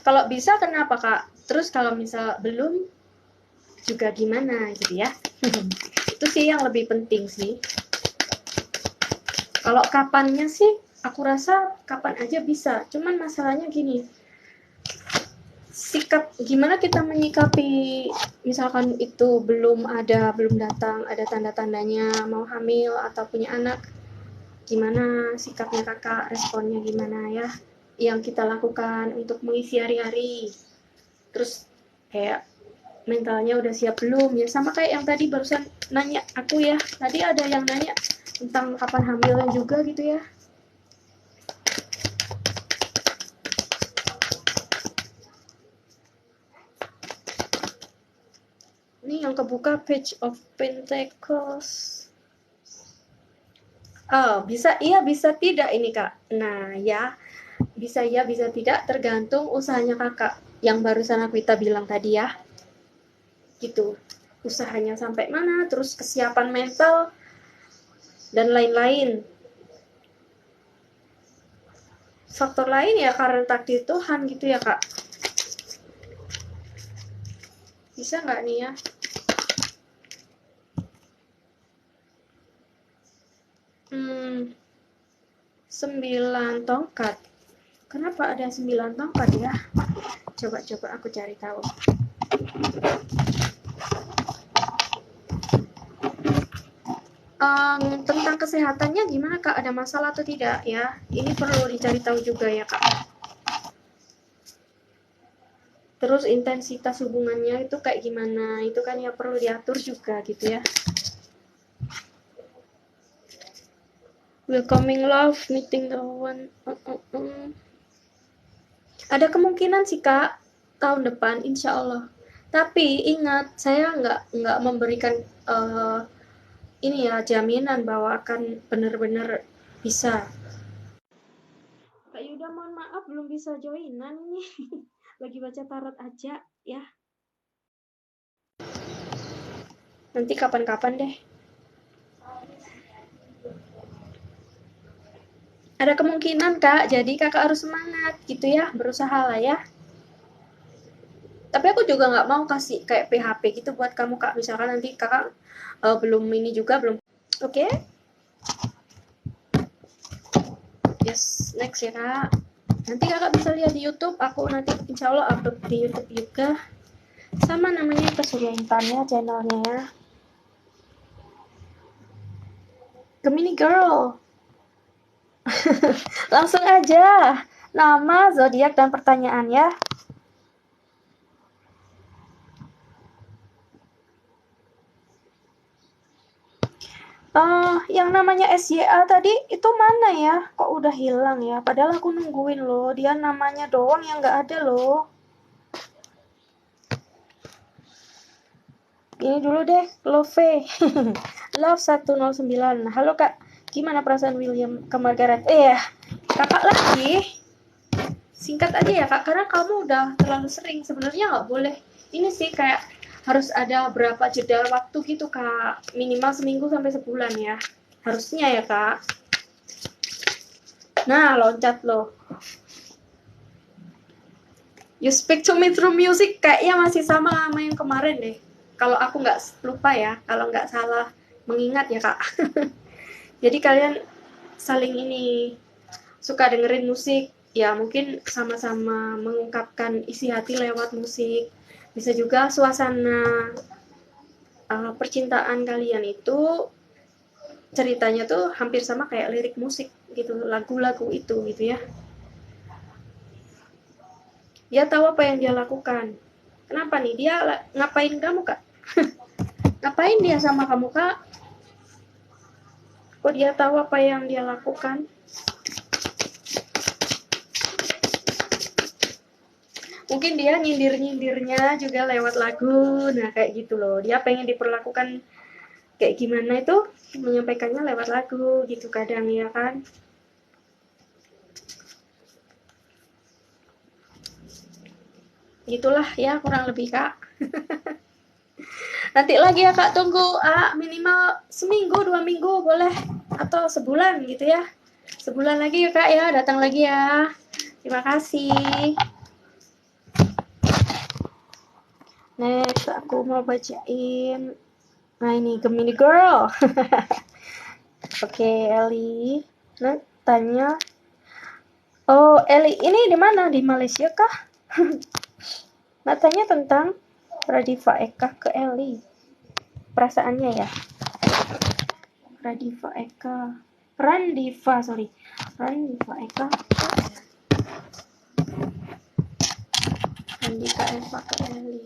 Kalau bisa kenapa Kak? Terus kalau misal belum juga gimana gitu ya. Itu sih yang lebih penting sih. Kalau kapannya sih aku rasa kapan aja bisa. Cuman masalahnya gini. Sikap gimana kita menyikapi misalkan itu belum datang, ada tanda-tandanya mau hamil atau punya anak. Gimana sikapnya Kakak, responnya gimana ya? Yang kita lakukan untuk mengisi hari-hari. Terus kayak mentalnya udah siap belum ya, sama kayak yang tadi barusan nanya aku ya, tadi ada yang nanya tentang kapan hamilnya juga gitu ya. Ini yang kebuka page of Pentecost. Oh bisa iya bisa tidak ini kak. Nah ya bisa iya bisa tidak tergantung usahanya kakak yang barusan aku bilang tadi ya, gitu. Usahanya sampai mana, terus kesiapan mental dan lain-lain. Faktor lain ya karena takdir Tuhan gitu ya kak. Bisa nggak nih ya? 9 tongkat. Kenapa ada 9 tongkat ya? Coba aku cari tahu. Tentang kesehatannya gimana kak? Ada masalah atau tidak ya? Ini perlu dicari tahu juga ya kak. Terus intensitas hubungannya itu kayak gimana? Itu kan ya perlu diatur juga gitu ya. Welcoming love, meeting the one. Ada kemungkinan sih kak, tahun depan insya Allah. Tapi ingat, saya nggak memberikan ini ya jaminan bahwa akan benar-benar bisa. Kak Yuda mohon maaf belum bisa joinan nih. Lagi baca tarot aja ya. Nanti kapan-kapan deh. Ada kemungkinan kak, jadi kakak harus semangat gitu ya, berusaha lah ya. Tapi aku juga nggak mau kasih kayak PHP gitu buat kamu kak, misalkan nanti kakak belum ini juga belum. Oke? Yes, next ya kak. Nanti kakak bisa lihat di YouTube, aku nanti insya Allah upload di YouTube juga. Sama namanya Kesurya Intannya channelnya ya. Gemini Girl. Langsung aja. Nama, zodiak, dan pertanyaan ya. Yang namanya SYA tadi itu mana ya? Kok udah hilang ya? Padahal aku nungguin loh. Dia namanya doang yang nggak ada loh. Ini dulu deh, Love. Love 109. Halo Kak, gimana perasaan William ke Margaret? Kakak lagi. Singkat aja ya Kak, karena kamu udah terlalu sering. Sebenarnya nggak boleh. Ini sih kayak harus ada berapa jeda waktu gitu Kak. Minimal seminggu sampai sebulan ya. Harusnya ya Kak. Nah, loncat loh. You speak to me through music kayaknya masih sama yang kemarin deh. Kalau aku nggak lupa ya, kalau nggak salah mengingat ya Kak. Jadi kalian saling ini suka dengerin musik, ya mungkin sama-sama mengungkapkan isi hati lewat musik. Bisa juga suasana percintaan kalian itu ceritanya tuh hampir sama kayak lirik musik gitu, lagu-lagu itu gitu ya. Dia tahu apa yang dia lakukan. Kenapa nih? Dia ngapain kamu Kak? Ngapain dia sama kamu Kak? Kok dia tahu apa yang dia lakukan? Mungkin dia nyindir-nyindirnya juga lewat lagu. Nah kayak gitu loh. Dia pengen diperlakukan kayak gimana itu, menyampaikannya lewat lagu gitu kadang ya kan. Gitulah ya kurang lebih Kak. Nanti lagi ya Kak, tunggu minimal seminggu 2 minggu boleh, atau sebulan gitu ya. Sebulan lagi ya Kak ya, datang lagi ya. Terima kasih. Next aku mau bacain. Nah ini Gemini Girl. Oke, Eli. Nah, tanya. Oh, Eli ini di mana? Di Malaysia kah? Nah, tanya tentang Radifa Eka ke Eli. Perasaannya ya. Radifa Eka. Randifa Eka. Randika Eva ke Eli.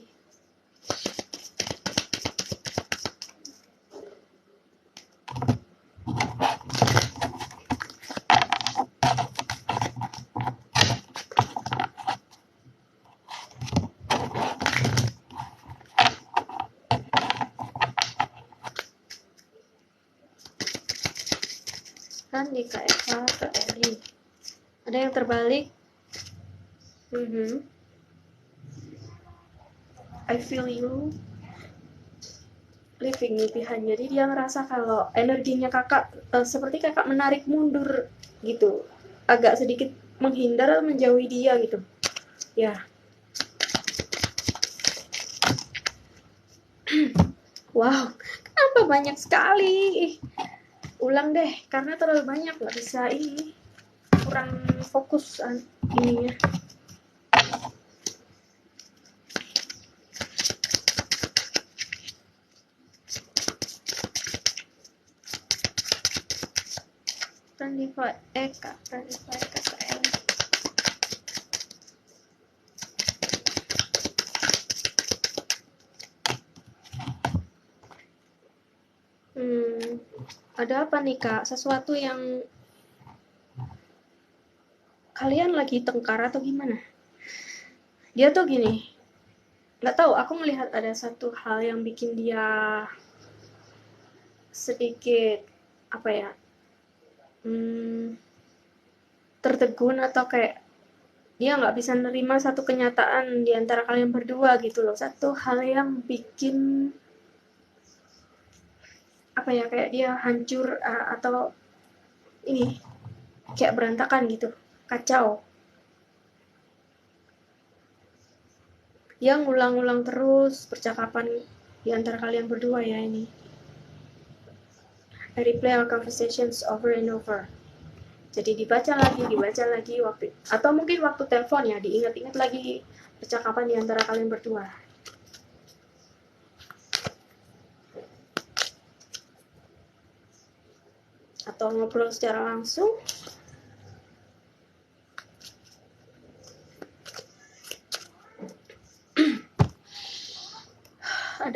Randika Eva ke Eli. Ada yang terbalik. I feel you leaving me behind. Jadi dia ngerasa kalau energinya kakak seperti kakak menarik mundur gitu, agak sedikit menghindar atau menjauhi dia gitu ya. Wow, kenapa banyak sekali? Ulang deh, karena terlalu banyak, nggak bisa ini, kurang fokus ininya. Radifa Eka ke Eli. Ada apa nih Kak? Sesuatu yang kalian lagi tengkar atau gimana? Dia tuh gini, nggak tahu, aku melihat ada satu hal yang bikin dia sedikit apa ya, tertegun atau kayak dia nggak bisa nerima satu kenyataan di antara kalian berdua gitu loh. Satu hal yang bikin apa ya, kayak dia hancur atau ini kayak berantakan gitu, kacau. Dia ngulang-ulang terus percakapan di antara kalian berdua ya ini. I replay our conversations over and over. Jadi dibaca lagi waktu, atau mungkin waktu telepon ya, diingat-ingat lagi percakapan di antara kalian berdua. Atau ngobrol secara langsung.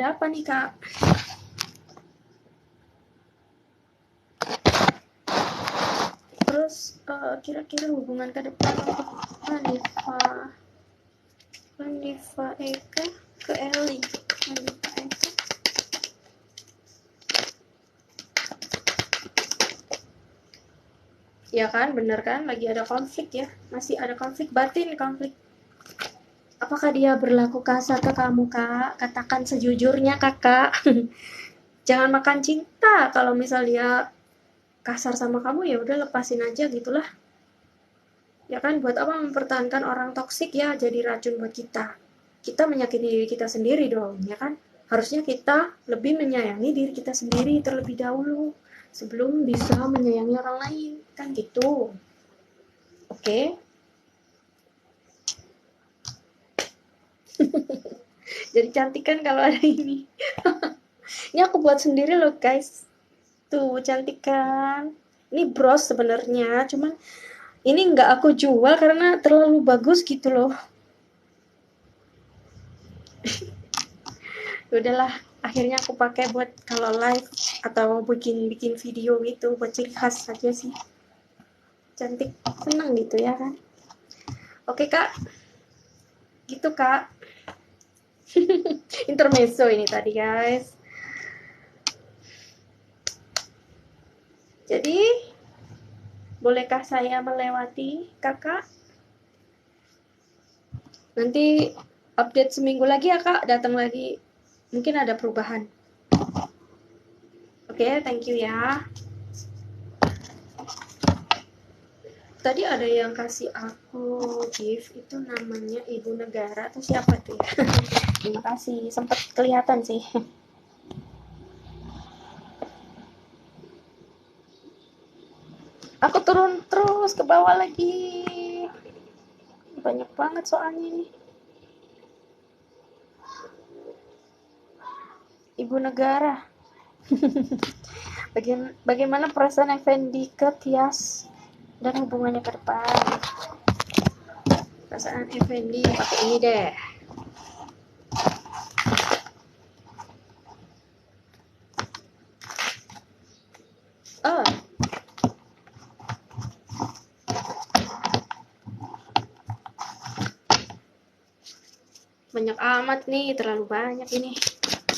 ada apa nih Kak? Terus kira-kira hubungan ke depan untuk Hanifah Eka ke Eli. Hanifah Eka. Ya kan, bener kan? Lagi ada konflik ya. Masih ada konflik batin, konflik. Apakah dia berlaku kasar ke kamu, Kak? Katakan sejujurnya, Kakak. Jangan makan cinta. Kalau misal dia kasar sama kamu, ya udah lepasin aja gitulah. Ya kan, buat apa mempertahankan orang toksik ya jadi racun buat kita. Kita menyakiti diri kita sendiri dong, ya kan? Harusnya kita lebih menyayangi diri kita sendiri terlebih dahulu sebelum bisa menyayangi orang lain, kan gitu. Oke? Jadi cantik kan kalau ada ini. Ini aku buat sendiri loh, guys. Tuh, cantik kan? Ini bros sebenarnya, cuman ini nggak aku jual karena terlalu bagus gitu loh. Udahlah, akhirnya aku pakai buat kalau live atau bikin video gitu, buat ciri khas aja sih. Cantik, seneng gitu ya kan. Oke Kak, gitu Kak. Intermezzo ini tadi guys. Jadi bolehkah saya melewati Kakak? Nanti update seminggu lagi ya Kak, datang lagi. Mungkin ada perubahan. Oke, thank you ya. Tadi ada yang kasih aku gift, itu namanya Ibu Negara atau siapa tuh ya? Terima kasih, sempat kelihatan sih. Aku turun terus ke bawah lagi. Banyak banget soalnya nih. Ibu Negara. Bagaimana perasaan Effendi ke Tias dan hubungannya ke depan? Perasaan Effendi pakai ini deh. Oh. Banyak amat nih, terlalu banyak ini.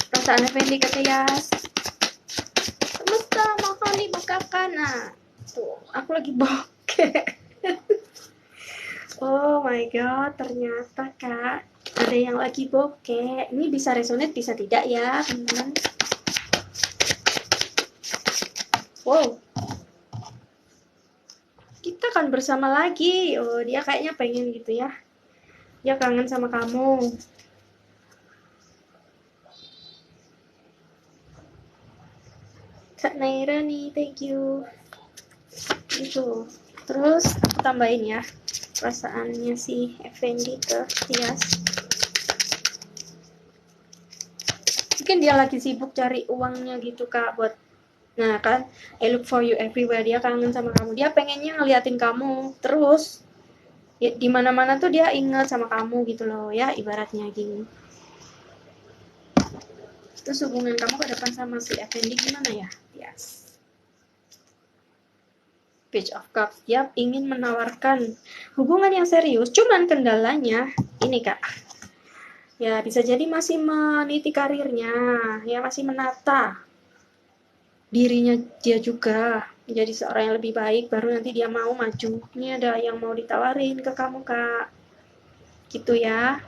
Perasaan Effendi ke Tias. Semesta mahali bakakana. Tuh, aku lagi bokeh. Oh my god, ternyata Kak ada yang lagi bokeh. Ini bisa resonate, bisa tidak ya, teman-teman. Wow. Kita kan bersama lagi. Oh, dia kayaknya pengen gitu ya. Dia kangen sama kamu. Kak Naira nih, thank you. Gitu. Terus aku tambahin ya perasaannya si Effendi ke Tias. Mungkin dia lagi sibuk cari uangnya gitu Kak buat, nah kan, I look for you everywhere. Dia kangen sama kamu. Dia pengennya ngeliatin kamu terus. Ya, di mana-mana tuh dia ingat sama kamu gitu loh ya, ibaratnya gini. Terus hubungan kamu ke depan sama si Effendi gimana ya? Yes. Page of Cups, dia ingin menawarkan hubungan yang serius, cuman kendalanya ini Kak. Ya bisa jadi masih meniti karirnya, ya masih menata dirinya dia juga menjadi seorang yang lebih baik, baru nanti dia mau maju. Ini ada yang mau ditawarin ke kamu Kak. Gitu ya.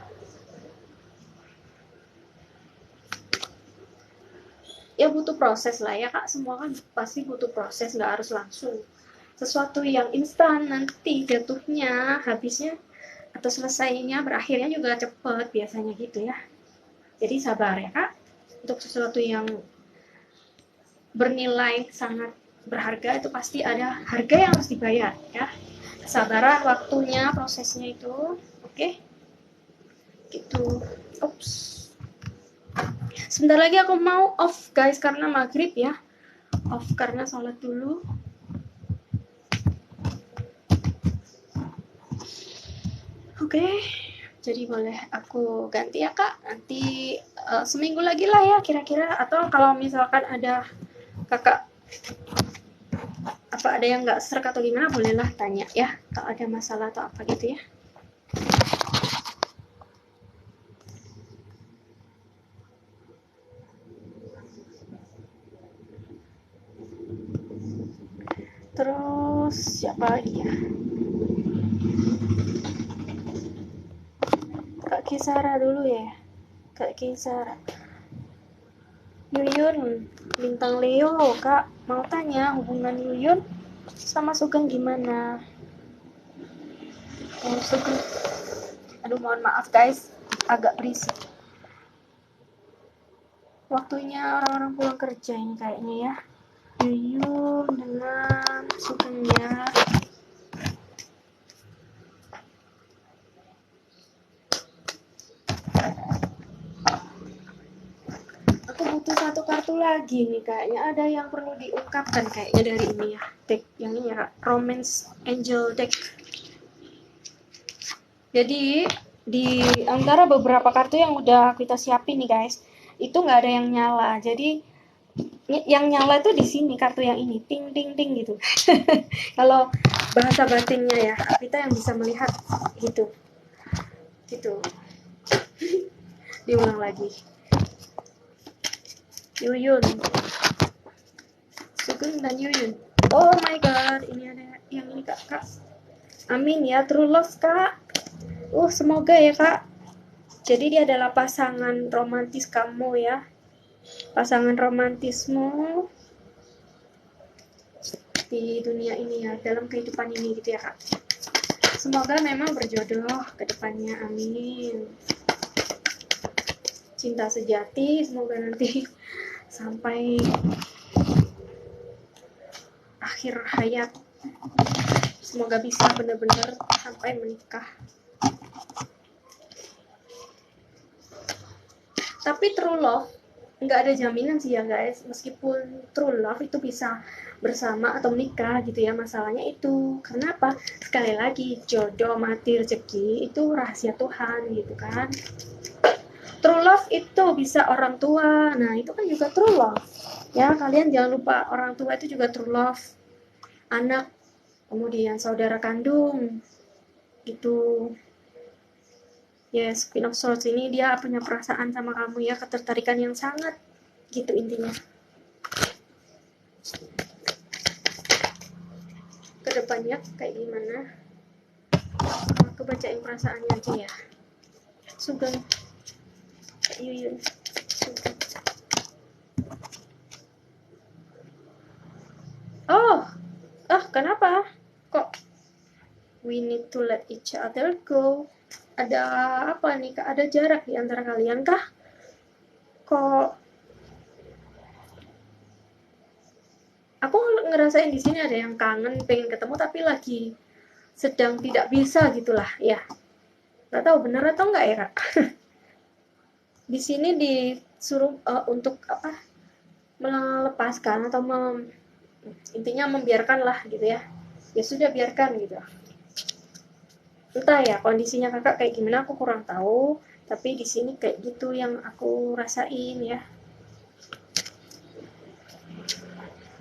Ya butuh proses lah ya Kak, semua kan pasti butuh proses, nggak harus langsung. Sesuatu yang instan nanti jatuhnya, habisnya atau selesainya, berakhirnya juga cepet biasanya gitu ya. Jadi sabar ya Kak, untuk sesuatu yang bernilai sangat berharga itu pasti ada harga yang harus dibayar ya. Kesabaran, waktunya, prosesnya itu, oke? Gitu. Ups. Sebentar lagi aku mau off guys karena maghrib ya. Off karena sholat dulu. Oke, jadi boleh aku ganti ya Kak. Nanti seminggu lagi lah ya kira-kira, atau kalau misalkan ada kakak apa ada yang nggak serak atau gimana, bolehlah tanya ya kalau ada masalah atau apa gitu ya. Terus siapa lagi ya? Kak Kisara dulu ya. Kak Kisara. Yuyun, bintang Leo, Kak. Mau tanya hubungan Yuyun sama Sugeng gimana? Oh, Sugeng. Aduh, mohon maaf guys, agak berisik. Waktunya orang-orang pulang kerja ini kayaknya ya. Yuyun dengan Sugengnya. Aku butuh satu kartu lagi nih, kayaknya ada yang perlu diungkapkan kayaknya dari ini ya. Deck yang ini ya, Romance Angel Deck. Jadi di antara beberapa kartu yang udah kita siapin nih guys, itu nggak ada yang nyala. Jadi yang nyala itu di sini kartu yang ini, ting ting ting gitu. Kalau bahasa batinnya ya, kita yang bisa melihat gitu. Gitu. Diulang lagi. Yuyun, Sugeng dan Yuyun. Oh my god, ini ada yang ini kak. Amin ya, true love kak. Semoga ya kak. Jadi dia adalah pasangan romantis kamu ya. Pasangan romantismu di dunia ini ya, dalam kehidupan ini gitu ya kak. Semoga memang berjodoh ke depannya, amin. Cinta sejati, semoga nanti sampai akhir hayat. Semoga bisa benar-benar sampai menikah. Tapi true love nggak ada jaminan sih ya guys, meskipun true love itu bisa bersama atau menikah gitu ya, masalahnya itu kenapa, sekali lagi jodoh mati rezeki itu rahasia Tuhan gitu kan. True love itu bisa orang tua, nah itu kan juga true love ya, kalian jangan lupa orang tua itu juga true love, anak, kemudian saudara kandung gitu. Yes, Queen of Swords ini dia punya perasaan sama kamu ya, ketertarikan yang sangat gitu intinya. Kedepannya kayak gimana? Aku bacain perasaannya aja ya. Sugeng, Yuyun, Sugeng. Kenapa? Kok we need to let each other go? Ada apa nih kak? Ada jarak di antara kalian kah? Kok aku ngerasain di sini ada yang kangen, pengen ketemu tapi lagi sedang tidak bisa gitulah ya. Nggak tahu benar atau enggak ya kak. Di sini disuruh untuk apa? Melepaskan atau intinya membiarkan lah gitu ya. Ya sudah biarkan gitu. Entah ya kondisinya kakak kayak gimana, aku kurang tahu. Tapi di sini kayak gitu yang aku rasain ya.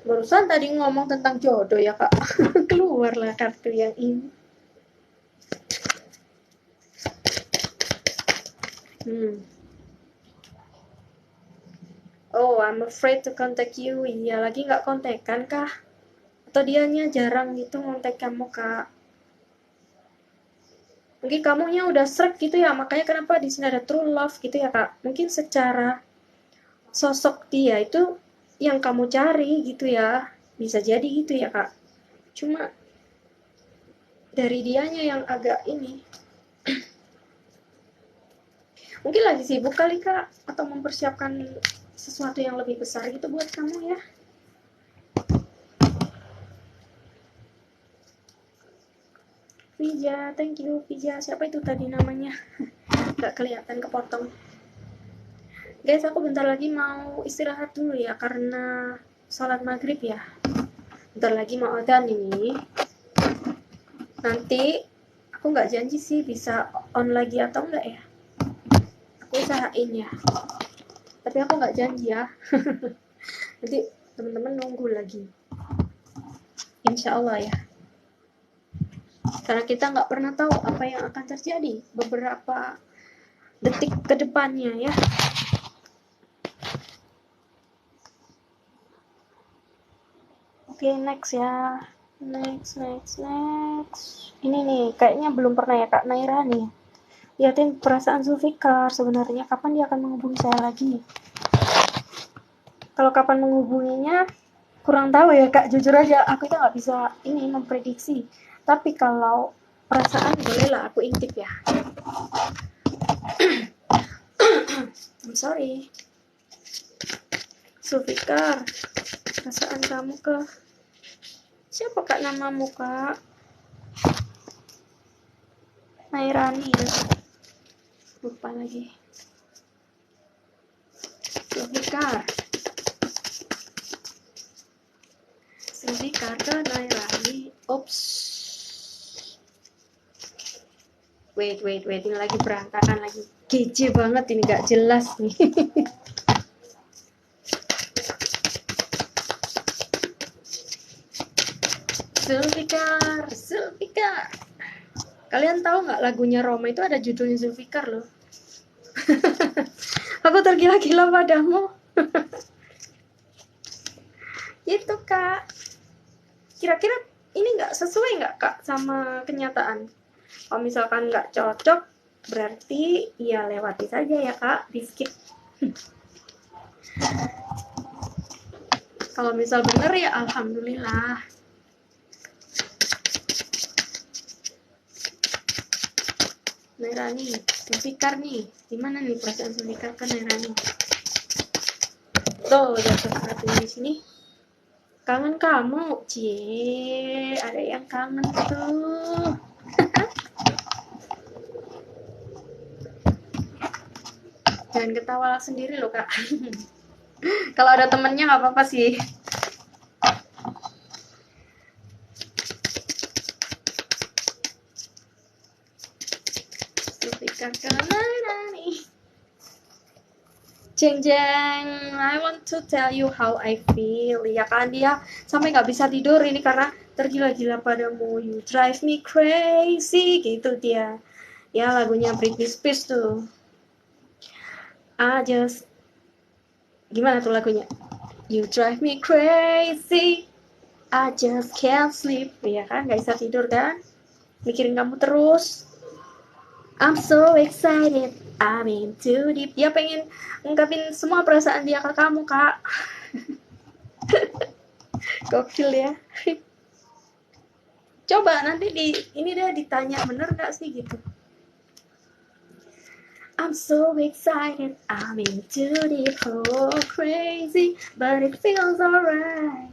Barusan tadi ngomong tentang jodoh ya kak. Keluarlah kartu yang ini. Oh, I'm afraid to contact you. Iya, lagi nggak kontekan kah? Atau dianya jarang gitu ngontek kamu kak? Mungkin kamunya udah srek gitu ya, makanya kenapa di sini ada true love gitu ya kak. Mungkin secara sosok dia itu yang kamu cari gitu ya, bisa jadi gitu ya kak. Cuma dari dianya yang agak ini, mungkin lagi sibuk kali kak, atau mempersiapkan sesuatu yang lebih besar gitu buat kamu ya. Vija, thank you Vija. Siapa itu tadi namanya? Gak kelihatan, kepotong. Guys, aku bentar lagi mau istirahat dulu ya, karena sholat maghrib ya. Bentar lagi mau adzan ini. Nanti aku nggak janji sih bisa on lagi atau enggak ya. Aku usahain ya. Tapi aku nggak janji ya. Nanti teman-teman nunggu lagi. Insya Allah ya. Karena kita nggak pernah tahu apa yang akan terjadi beberapa detik ke depannya ya. Oke, next ya. Next. Ini nih, kayaknya belum pernah ya Kak Naira nih. Liatin perasaan Zulfikar, sebenarnya kapan dia akan menghubungi saya lagi. Kalau kapan menghubunginya, kurang tahu ya Kak, jujur aja aku itu nggak bisa ini memprediksi. Tapi kalau perasaan bolehlah aku intip ya. I'm sorry. Zulfikar, perasaan kamu ke siapa Kak namamu Kak? Nairani ya. Lupa lagi. Zulfikar ke Nairani. Ops. Wait, ini lagi berantakan lagi. Kece banget ini, gak jelas nih. Zulfikar. Kalian tahu nggak lagunya Roma itu ada judulnya Zulfikar loh. Aku tergila-gila padamu. Itu Kak. Kira-kira ini nggak sesuai nggak Kak sama kenyataan? Kalau misalkan nggak cocok, berarti ya lewati saja ya Kak, di skip. Kalau misal bener ya alhamdulillah. Nairani, Zulfikar nih, gimana nih perasaan Zulfikar ke Nairani? Tuh, udah satu di sini. Kangen kamu, cie, ada yang kangen tuh. Jangan ketawa sendiri loh Kak. Kalau ada temennya nggak apa-apa sih. Zulfikar ke Nairani. Jeng, I want to tell you how I feel. Ya kan, dia sampai nggak bisa tidur ini karena tergila-gila padamu. You drive me crazy, gitu dia. Ya, lagunya Britney Spears tuh. Gimana tuh lagunya? You drive me crazy, I just can't sleep. Ya kan, nggak bisa tidur kan? Mikirin kamu terus. I'm so excited, I'm in too deep. Dia pengen ngungkapin semua perasaan dia ke kamu Kak. Gokil ya. Coba nanti ini dia ditanya bener gak sih gitu. I'm so excited, I'm in too deep, oh crazy, but it feels alright.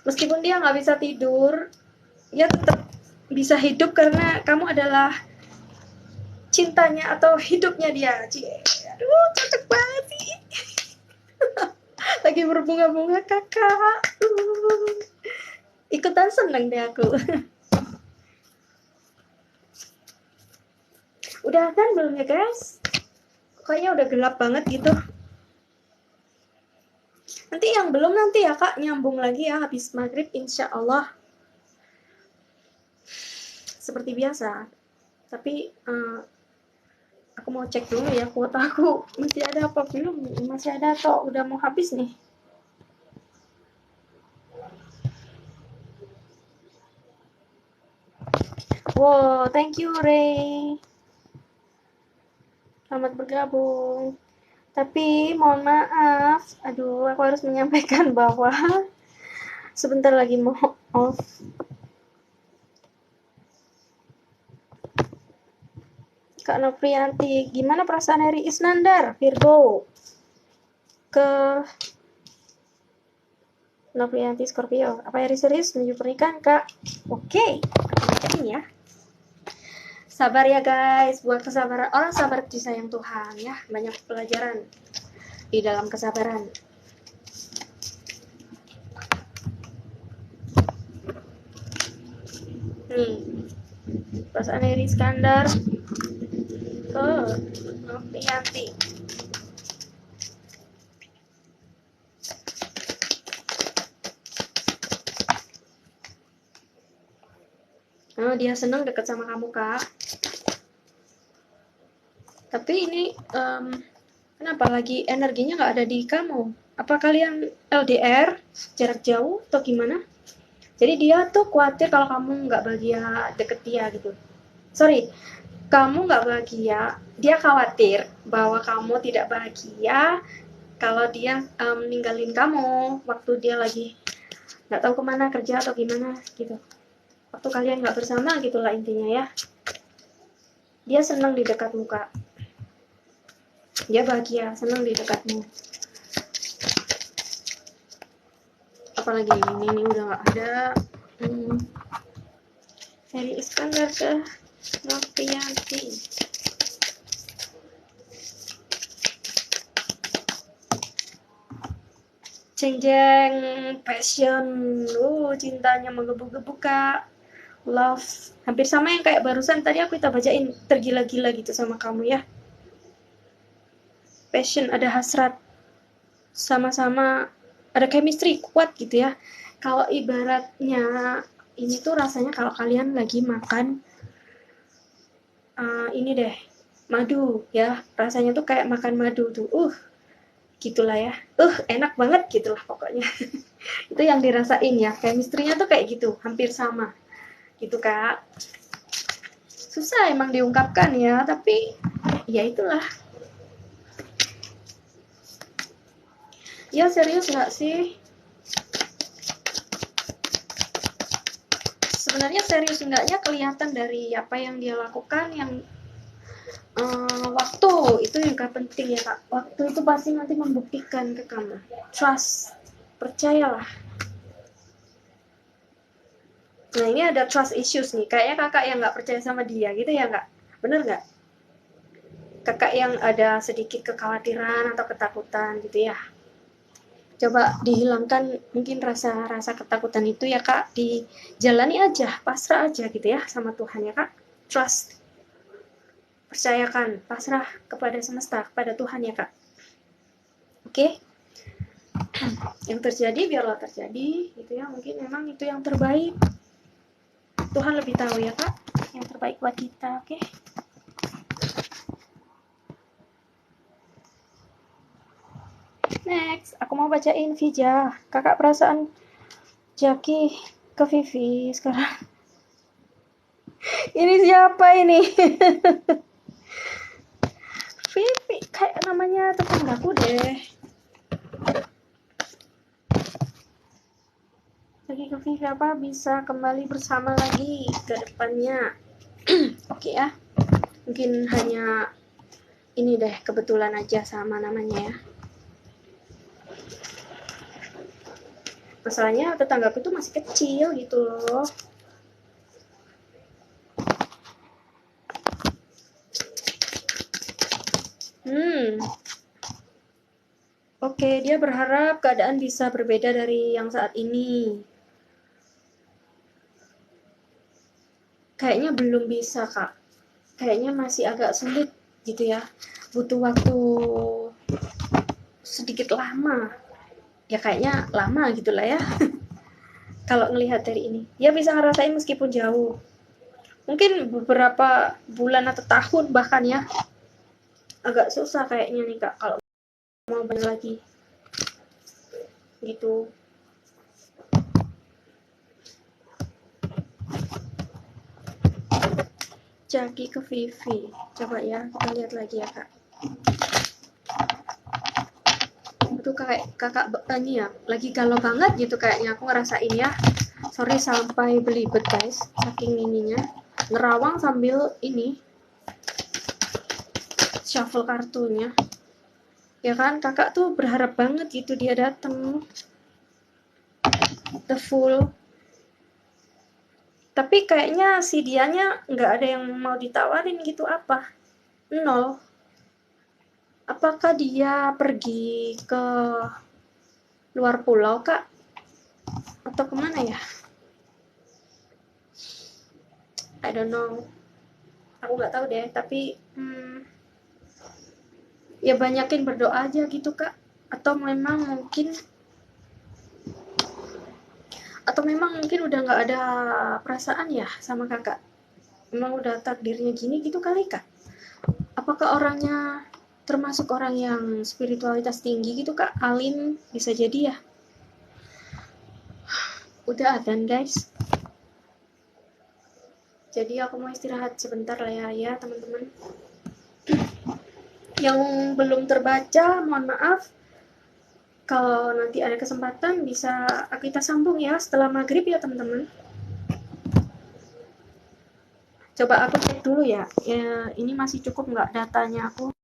Meskipun dia nggak bisa tidur, dia tetap bisa hidup karena kamu adalah cintanya atau hidupnya dia. Aduh, cocok banget sih. Lagi berbunga-bunga kakak. Ikutan seneng deh aku. Udah kan belum ya guys? Kayaknya udah gelap banget gitu. Nanti yang belum nanti ya Kak, nyambung lagi ya habis maghrib insya Allah. Seperti biasa. Tapi aku mau cek dulu ya kuota aku. Masih ada apa belum? Masih ada atau udah mau habis nih? Wow, thank you Ray. Selamat bergabung. Tapi mohon maaf, aduh aku harus menyampaikan bahwa sebentar lagi mau off. Kak Noprianti, gimana perasaan Heri Isnandar, Virgo? Ke Noprianti Scorpio, apa Heri serius menuju pernikahan Kak? Oke, aku bacain ya. Sabar ya guys, buat kesabaran. Orang sabar disayang Tuhan ya, banyak pelajaran di dalam kesabaran. Nih, perasaan Heri Iskandar ke Noprianti. Oh, dia senang dekat sama kamu, Kak. Tapi ini kenapa lagi energinya nggak ada di kamu? Apa kalian LDR, jarak jauh, atau gimana? Jadi dia tuh khawatir kalau kamu nggak bahagia deket dia gitu. Sorry, kamu nggak bahagia, dia khawatir bahwa kamu tidak bahagia kalau dia ninggalin kamu waktu dia lagi nggak tahu kemana kerja atau gimana gitu. Waktu kalian nggak bersama gitulah intinya ya. Dia senang di dekatmu, Kak. Dia bahagia, senang di dekatmu. Apalagi ini udah nggak ada. Heri Iskandar ke Novianti. Jeng-jeng, passion, cintanya menggebu-gebu, Kak. Love, hampir sama yang kayak barusan tadi aku kita bacain, tergila-gila gitu sama kamu ya. Passion, ada hasrat, sama-sama ada chemistry kuat gitu ya. Kalau ibaratnya ini tuh rasanya kalau kalian lagi makan ini deh, madu ya, rasanya tuh kayak makan madu tuh, gitulah ya, enak banget gitulah pokoknya. Itu yang dirasain ya, chemistry-nya tuh kayak gitu, hampir sama gitu, Kak. Susah emang diungkapkan ya, tapi ya itulah. Ya serius nggak sih? Sebenarnya serius enggaknya kelihatan dari apa yang dia lakukan, yang waktu itu juga penting ya, Kak. Waktu itu pasti nanti membuktikan ke kamu. Trust, percayalah. Nah ini ada trust issues nih, kayaknya kakak yang nggak percaya sama dia gitu ya, Kak? Bener nggak? Kakak yang ada sedikit kekhawatiran atau ketakutan gitu ya. Coba dihilangkan mungkin rasa ketakutan itu ya, Kak. Dijalani aja, pasrah aja gitu ya sama Tuhan ya, Kak. Trust, percayakan, pasrah kepada semesta, kepada Tuhan ya, Kak. Oke? Yang terjadi biarlah terjadi gitu ya, mungkin memang itu yang terbaik. Tuhan lebih tahu ya, Kak, yang terbaik buat kita. Oke? Next, aku mau bacain Vija. Kakak perasaan Jaki ke Vivi sekarang. Ini siapa ini? Vivi, kayak namanya tetanggaku deh. Jaki ke Vivi apa bisa kembali bersama lagi ke depannya. Oke ya. Mungkin hanya ini deh, kebetulan aja sama namanya ya. Masalahnya tetanggaku tuh masih kecil gitu loh. Oke, dia berharap keadaan bisa berbeda dari yang saat ini. Kayaknya belum bisa, Kak. Kayaknya masih agak sulit gitu ya. Butuh waktu sedikit lama. Ya kayaknya lama gitulah ya. Kalau ngelihat dari ini. Dia bisa ngerasain meskipun jauh. Mungkin beberapa bulan atau tahun bahkan ya. Agak susah kayaknya nih, Kak, kalau mau balik lagi. Gitu. Jaki ke Vivi. Coba ya, kita lihat lagi ya, Kak. Itu kakak ini ya, lagi galau banget gitu kayaknya, aku ngerasain ya. Sorry sampai belibet guys, saking ininya. Ngerawang sambil ini shuffle kartunya. Ya kan, kakak tuh berharap banget gitu dia dateng. The Fool. Tapi kayaknya si dianya nggak ada yang mau ditawarin gitu apa. Nol. Apakah dia pergi ke luar pulau, Kak? Atau kemana ya? I don't know. Aku nggak tahu deh, tapi ya banyakin berdoa aja gitu, Kak. Atau Atau memang mungkin udah nggak ada perasaan ya sama kakak? Memang udah takdirnya gini gitu kali kak? Apakah orangnya termasuk orang yang spiritualitas tinggi gitu kak? Alim bisa jadi ya? Udah adzan guys. Jadi aku mau istirahat sebentar lah ya teman-teman. Yang belum terbaca mohon maaf. Kalau nanti ada kesempatan bisa kita sambung ya setelah maghrib ya teman-teman. Coba aku cek dulu ya, ini masih cukup nggak datanya aku.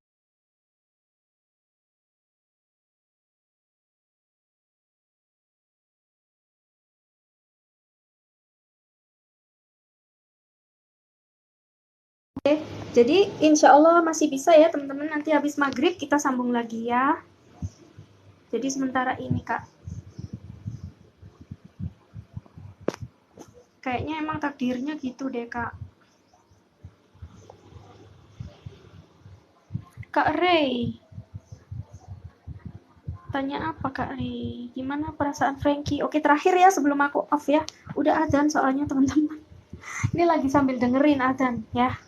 Oke, jadi insya Allah masih bisa ya teman-teman, nanti habis maghrib kita sambung lagi ya. Jadi sementara ini kak, kayaknya emang takdirnya gitu deh kak. Kak Ray, tanya apa Kak Ray? Gimana perasaan Frankie? Oke terakhir ya sebelum aku off ya. Udah adzan soalnya teman-teman. Ini lagi sambil dengerin adzan ya.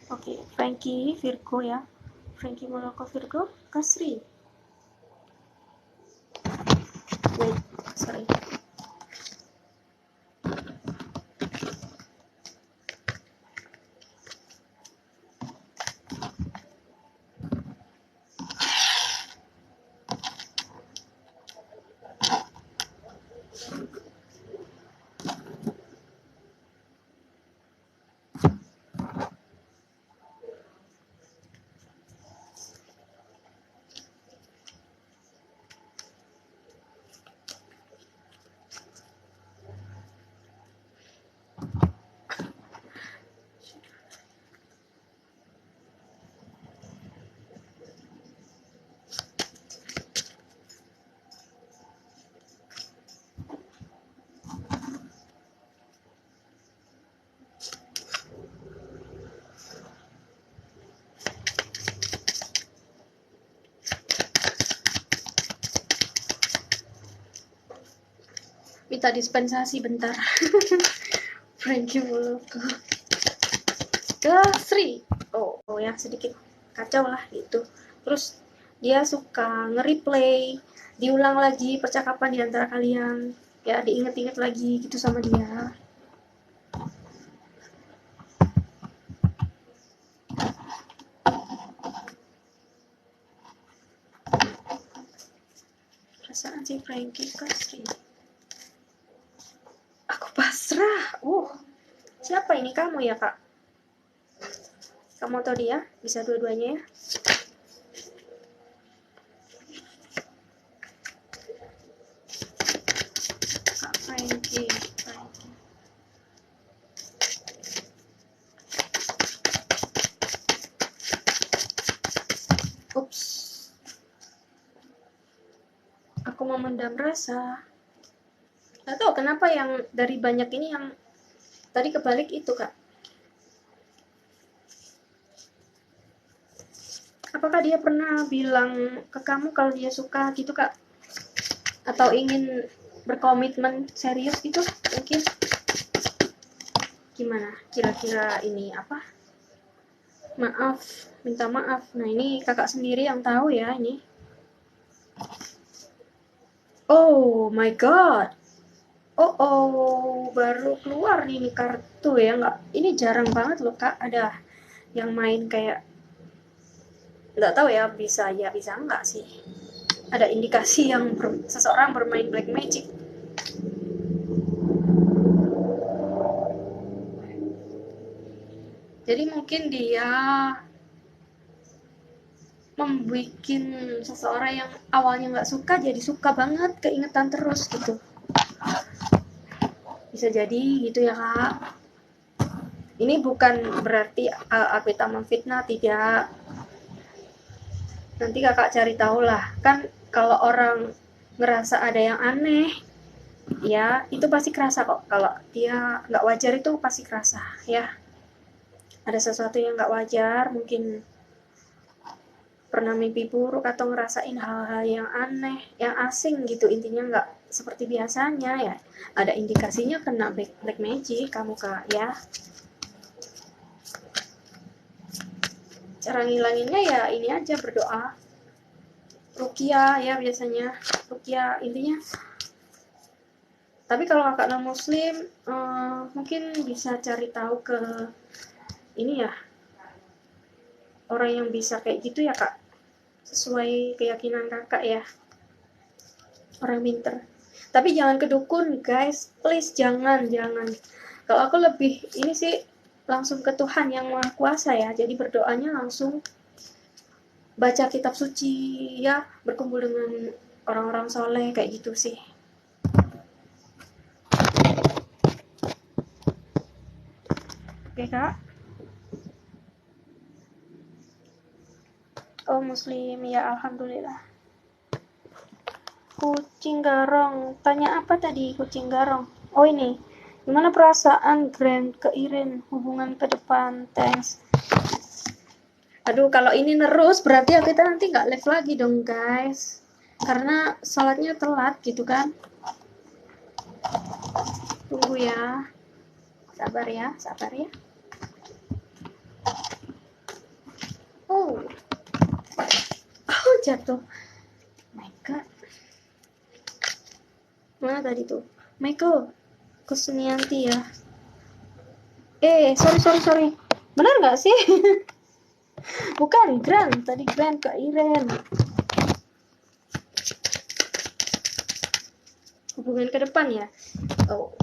Oke, Frankie Virgo ya. Frankie Moloko Virgo, Kasri. Wait, sorry. Minta dispensasi bentar. Frankie Moloko Kasri. Oh ya sedikit kacau lah gitu. Terus dia suka nge-replay, diulang lagi percakapan di antara kalian, ya diinget-inget lagi gitu sama dia. Perasaan si Frankie Kasri. Aku pasrah. Siapa ini kamu ya kak? Kamu atau dia? Bisa dua-duanya ya. Kak Frankie. Ups. Aku memendam rasa. Gak tahu kenapa yang dari banyak ini yang tadi kebalik itu kak. Apakah dia pernah bilang ke kamu kalau dia suka gitu kak? Atau ingin berkomitmen serius gitu mungkin? Gimana kira-kira ini apa? Maaf, minta maaf. Nah ini kakak sendiri yang tahu ya ini. Oh my god. Baru keluar nih kartu ya nggak? Ini jarang banget loh kak ada yang main kayak, nggak tahu ya bisa ya bisa nggak sih. Ada indikasi yang seseorang bermain black magic. Jadi mungkin dia membuat seseorang yang awalnya nggak suka jadi suka banget, keingetan terus gitu. Bisa jadi gitu ya kak. Ini bukan berarti Alpita memfitnah, tidak. Nanti kakak cari tahu lah. Kan kalau orang ngerasa ada yang aneh, ya itu pasti kerasa kok. Kalau dia nggak wajar itu pasti kerasa ya. Ada sesuatu yang nggak wajar, mungkin pernah mimpi buruk atau ngerasain hal-hal yang aneh, yang asing gitu, intinya nggak seperti biasanya ya, ada indikasinya kena black magic kamu Kak ya. Cara ngilanginnya ya ini aja, berdoa, ruqyah ya, biasanya ruqyah intinya. Tapi kalau kakak non muslim mungkin bisa cari tahu ke ini ya, orang yang bisa kayak gitu ya Kak, sesuai keyakinan kakak ya, orang pinter. Tapi jangan ke dukun guys, please, jangan. Kalau aku lebih ini sih langsung ke Tuhan yang Maha Kuasa ya, jadi berdoanya langsung baca kitab suci ya, berkumpul dengan orang-orang soleh kayak gitu sih. Oke Kak. Oh muslim ya, alhamdulillah. Kucing garong, tanya apa tadi kucing garong? Oh ini, gimana perasaan Grand ke Iren, hubungan ke depan, thanks. Aduh, kalau ini terus berarti kita nanti nggak live lagi dong guys, karena sholatnya telat gitu kan. Tunggu ya, sabar ya. Oh jatuh, my god, mana tadi tuh Michael Kusnianti ya. Sorry, benar nggak sih? Bukan Grand, tadi Grand ke Iren. Hubungan ke depan ya. Oh.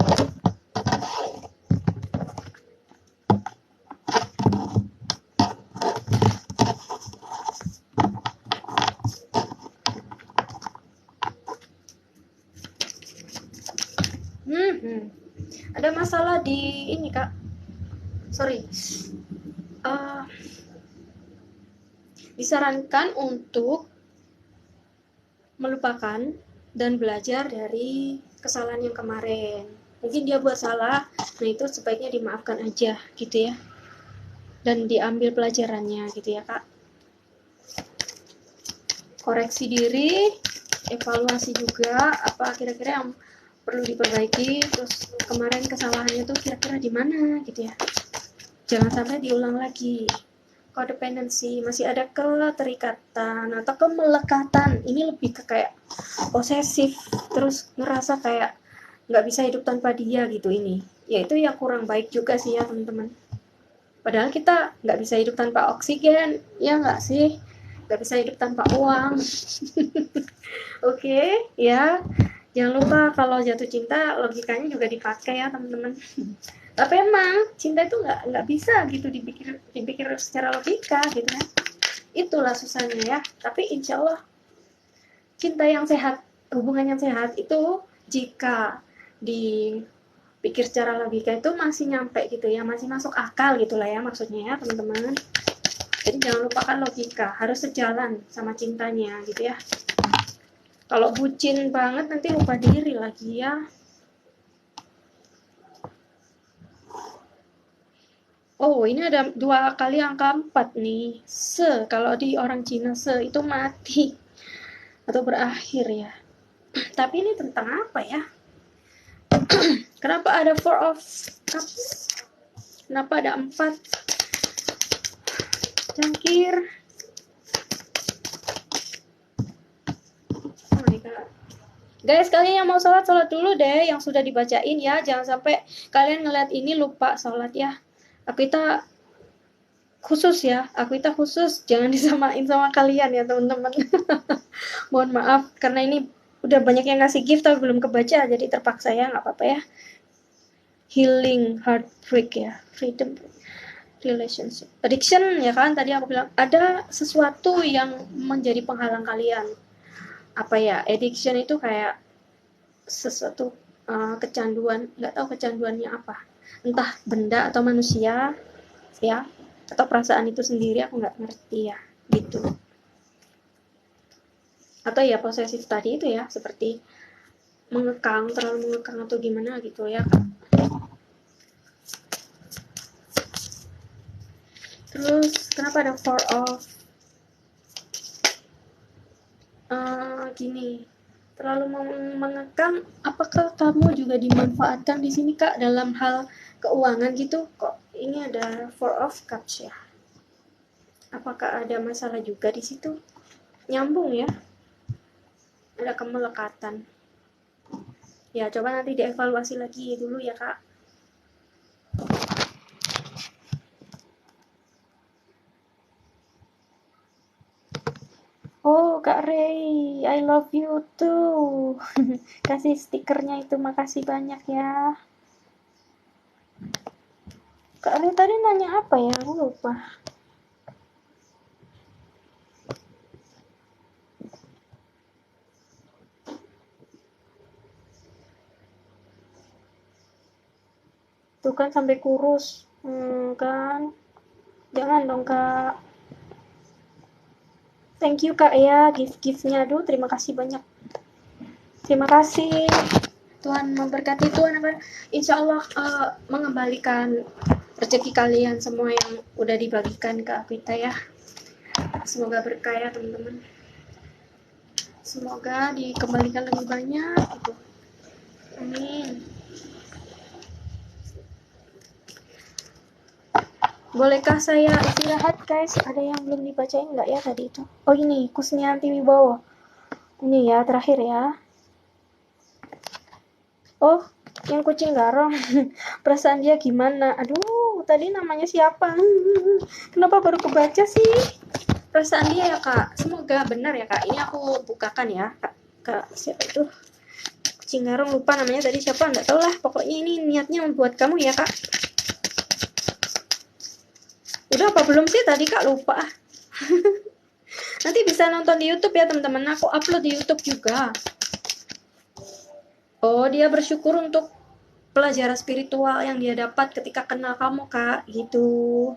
Ada masalah di ini Kak. Sorry. Disarankan untuk melupakan dan belajar dari kesalahan yang kemarin. Mungkin dia buat salah, nah itu sebaiknya dimaafkan aja gitu ya, dan diambil pelajarannya gitu ya Kak. Koreksi diri, evaluasi juga apa kira-kira yang perlu diperbaiki, terus kemarin kesalahannya tuh kira-kira di mana gitu ya, jangan sampai diulang lagi. Codependency, masih ada keterikatan atau kemelekatan, ini lebih ke kayak posesif, terus ngerasa kayak nggak bisa hidup tanpa dia gitu. Ini ya itu yang kurang baik juga sih ya teman-teman, padahal kita nggak bisa hidup tanpa oksigen ya nggak sih, nggak bisa hidup tanpa uang. Oke, ya jangan lupa kalau jatuh cinta logikanya juga dipakai ya teman-teman. Tapi emang cinta itu nggak bisa gitu dipikir secara logika gitu kan, itulah susahnya ya. Tapi insya Allah cinta yang sehat, hubungan yang sehat itu jika dipikir secara logika itu masih nyampe gitu ya, masih masuk akal gitulah ya maksudnya ya teman-teman. Jadi jangan lupakan logika, harus sejalan sama cintanya gitu ya. Kalau bucin banget nanti lupa diri lagi ya. Oh, ini ada 2 kali angka 4 nih. Se, kalau di orang Cina se itu mati atau berakhir ya. Tapi ini tentang apa ya? Kenapa ada 4 of cups? Kenapa ada 4? Cangkir. Oh my god. Guys, kalian yang mau sholat dulu deh, yang sudah dibacain ya. Jangan sampai kalian ngeliat ini lupa sholat ya. Akita khusus ya, Akita khusus, jangan disamain sama kalian ya teman-teman. Mohon maaf, karena ini udah banyak yang ngasih gift tapi belum kebaca, jadi terpaksa ya, nggak apa-apa ya. Healing heartbreak ya, freedom, relationship, addiction ya kan, tadi aku bilang ada sesuatu yang menjadi penghalang kalian. Apa ya, addiction itu kayak sesuatu kecanduan, nggak tahu kecanduannya apa, entah benda atau manusia ya, atau perasaan itu sendiri, aku nggak ngerti ya gitu. Atau ya posesif tadi itu ya, seperti mengekang, terlalu mengekang atau gimana gitu ya Kak. Terus kenapa ada 4 of Gini, terlalu mengekang. Apakah kamu juga dimanfaatkan di sini Kak dalam hal keuangan gitu? Kok ini ada Four of Cups ya? Apakah ada masalah juga di situ? Nyambung ya? Ada kemelekatan. Ya coba nanti dievaluasi lagi dulu ya Kak. Oh Kak Ray, I love you too. Kasih stikernya itu, makasih banyak ya. Kak Ray tadi nanya apa ya? Aku lupa. Tuh kan sampai kurus. Kan. Jangan dong Kak. Thank you Kak ya, gift-giftnya. Aduh, terima kasih banyak. Terima kasih. Tuhan memberkati, Tuhan apa? Insya Allah mengembalikan rezeki kalian semua yang udah dibagikan ke kita ya. Semoga berkah ya teman-teman. Semoga dikembalikan lebih banyak gitu. Amin. Bolehkah saya istirahat guys? Ada yang belum dibacain nggak ya tadi itu? Oh ini, Kusnianti Wibowo. Ini ya, terakhir ya. Oh, yang kucing garong. Perasaan dia gimana? Aduh, tadi namanya siapa? Kenapa baru kebaca sih? Perasaan dia ya kak. Semoga benar ya kak. Ini aku bukakan ya kak. Kak siapa itu? Kucing garong, lupa namanya tadi siapa? Nggak tahu lah. Pokoknya ini niatnya membuat kamu ya kak. Udah apa belum sih tadi kak? Lupa. Nanti bisa nonton di YouTube ya teman-teman. Aku upload di YouTube juga. Oh, dia bersyukur untuk pelajaran spiritual yang dia dapat ketika kenal kamu kak, gitu.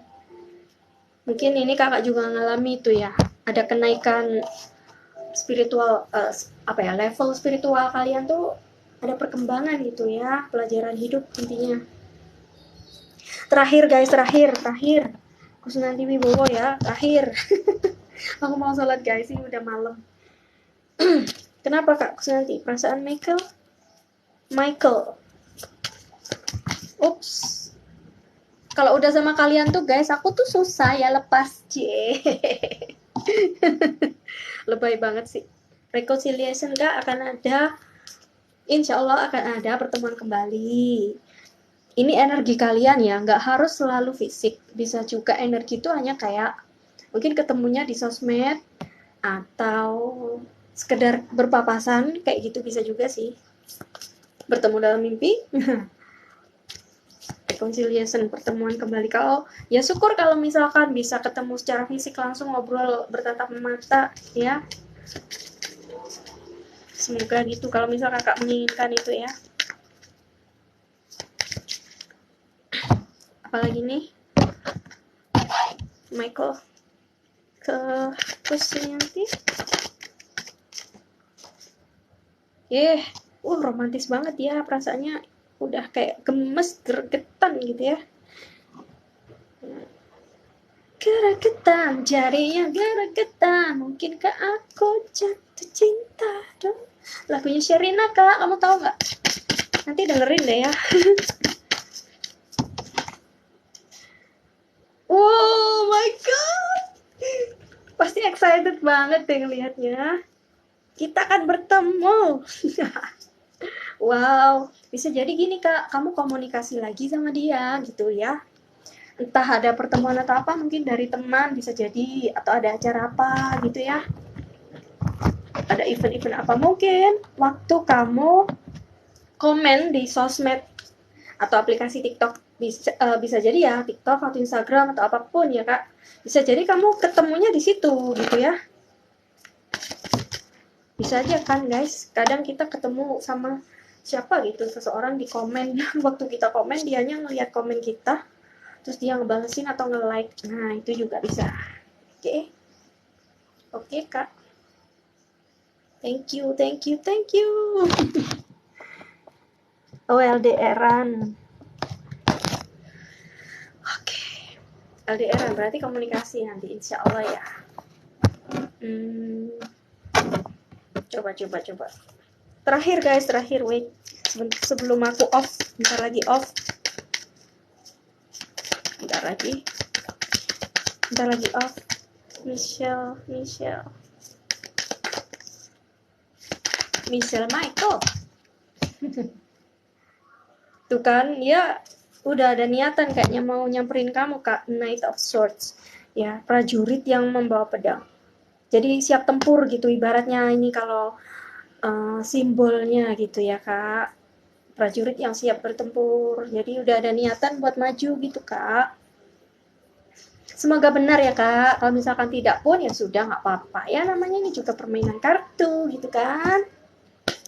Mungkin ini kakak juga ngalami itu ya, ada kenaikan spiritual, level spiritual kalian tuh ada perkembangan gitu ya, pelajaran hidup intinya. Terakhir guys, terakhir Kusnandi Wibowo ya, terakhir. Aku mau sholat guys, ini udah malam. Kenapa kak Kusnandi? Perasaan Michael? Ups. Kalau udah sama kalian tuh guys, aku tuh susah ya lepas. Lebay banget sih. Reconciliation kak akan ada. Insya Allah akan ada pertemuan kembali. Ini energi kalian ya, nggak harus selalu fisik. Bisa juga energi itu hanya kayak mungkin ketemunya di sosmed atau sekedar berpapasan kayak gitu, bisa juga sih. Bertemu dalam mimpi. Reconciliation, pertemuan kembali. Kalau ya syukur kalau misalkan bisa ketemu secara fisik langsung, ngobrol bertatap mata ya. Semoga gitu kalau misal kakak menginginkan itu ya. Apalagi nih Michael ke Kusnianti. Romantis banget ya, perasaannya udah kayak gemes, gregetan gitu ya. Gregetan, jarinya gregetan, mungkinkah aku jatuh cinta dong. Lagunya Sherina kak, kamu tahu nggak? Nanti dengerin deh ya. Oh my god, pasti excited banget deh ngelihatnya. Kita akan bertemu. Wow, bisa jadi gini kak, kamu komunikasi lagi sama dia gitu ya. Entah ada pertemuan atau apa, mungkin dari teman bisa jadi, atau ada acara apa gitu ya. Ada event-event apa, mungkin waktu kamu komen di sosmed atau aplikasi TikTok, bisa jadi ya TikTok atau Instagram atau apapun ya kak, bisa jadi kamu ketemunya di situ gitu ya. Bisa aja kan guys, kadang kita ketemu sama siapa gitu, seseorang di komen. Waktu kita komen, dianya ngeliat komen kita, terus dia ngebalesin atau nge-like. Nah itu juga bisa. Oke kak, thank you. Oh LDRan. Oke, LDRan berarti komunikasi nanti insya Allah ya. Coba. Terakhir guys, wait. Sebelum aku off, bentar lagi off. Bentar lagi off. Michelle Michael. Tuh kan, ya udah ada niatan kayaknya mau nyamperin kamu, Kak. Knight of Swords. Ya, prajurit yang membawa pedang. Jadi siap tempur gitu ibaratnya ini kalau simbolnya gitu ya, Kak. Prajurit yang siap bertempur. Jadi udah ada niatan buat maju gitu, Kak. Semoga benar ya, Kak. Kalau misalkan tidak pun ya sudah, nggak apa-apa. Ya namanya ini juga permainan kartu gitu kan.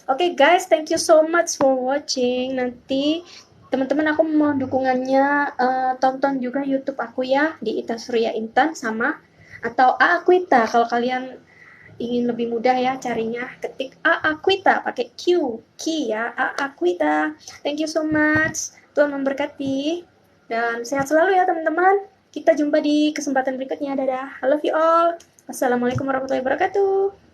Oke guys, thank you so much for watching. Nanti teman-teman aku mau dukungannya, tonton juga YouTube aku ya di Ita Surya Intan sama atau Aaquita. Kalau kalian ingin lebih mudah ya carinya, ketik Aaquita pakai Q ya, Aaquita. Thank you so much. Tuhan memberkati dan sehat selalu ya teman-teman. Kita jumpa di kesempatan berikutnya. Dadah. I love you all. Wassalamualaikum warahmatullahi wabarakatuh.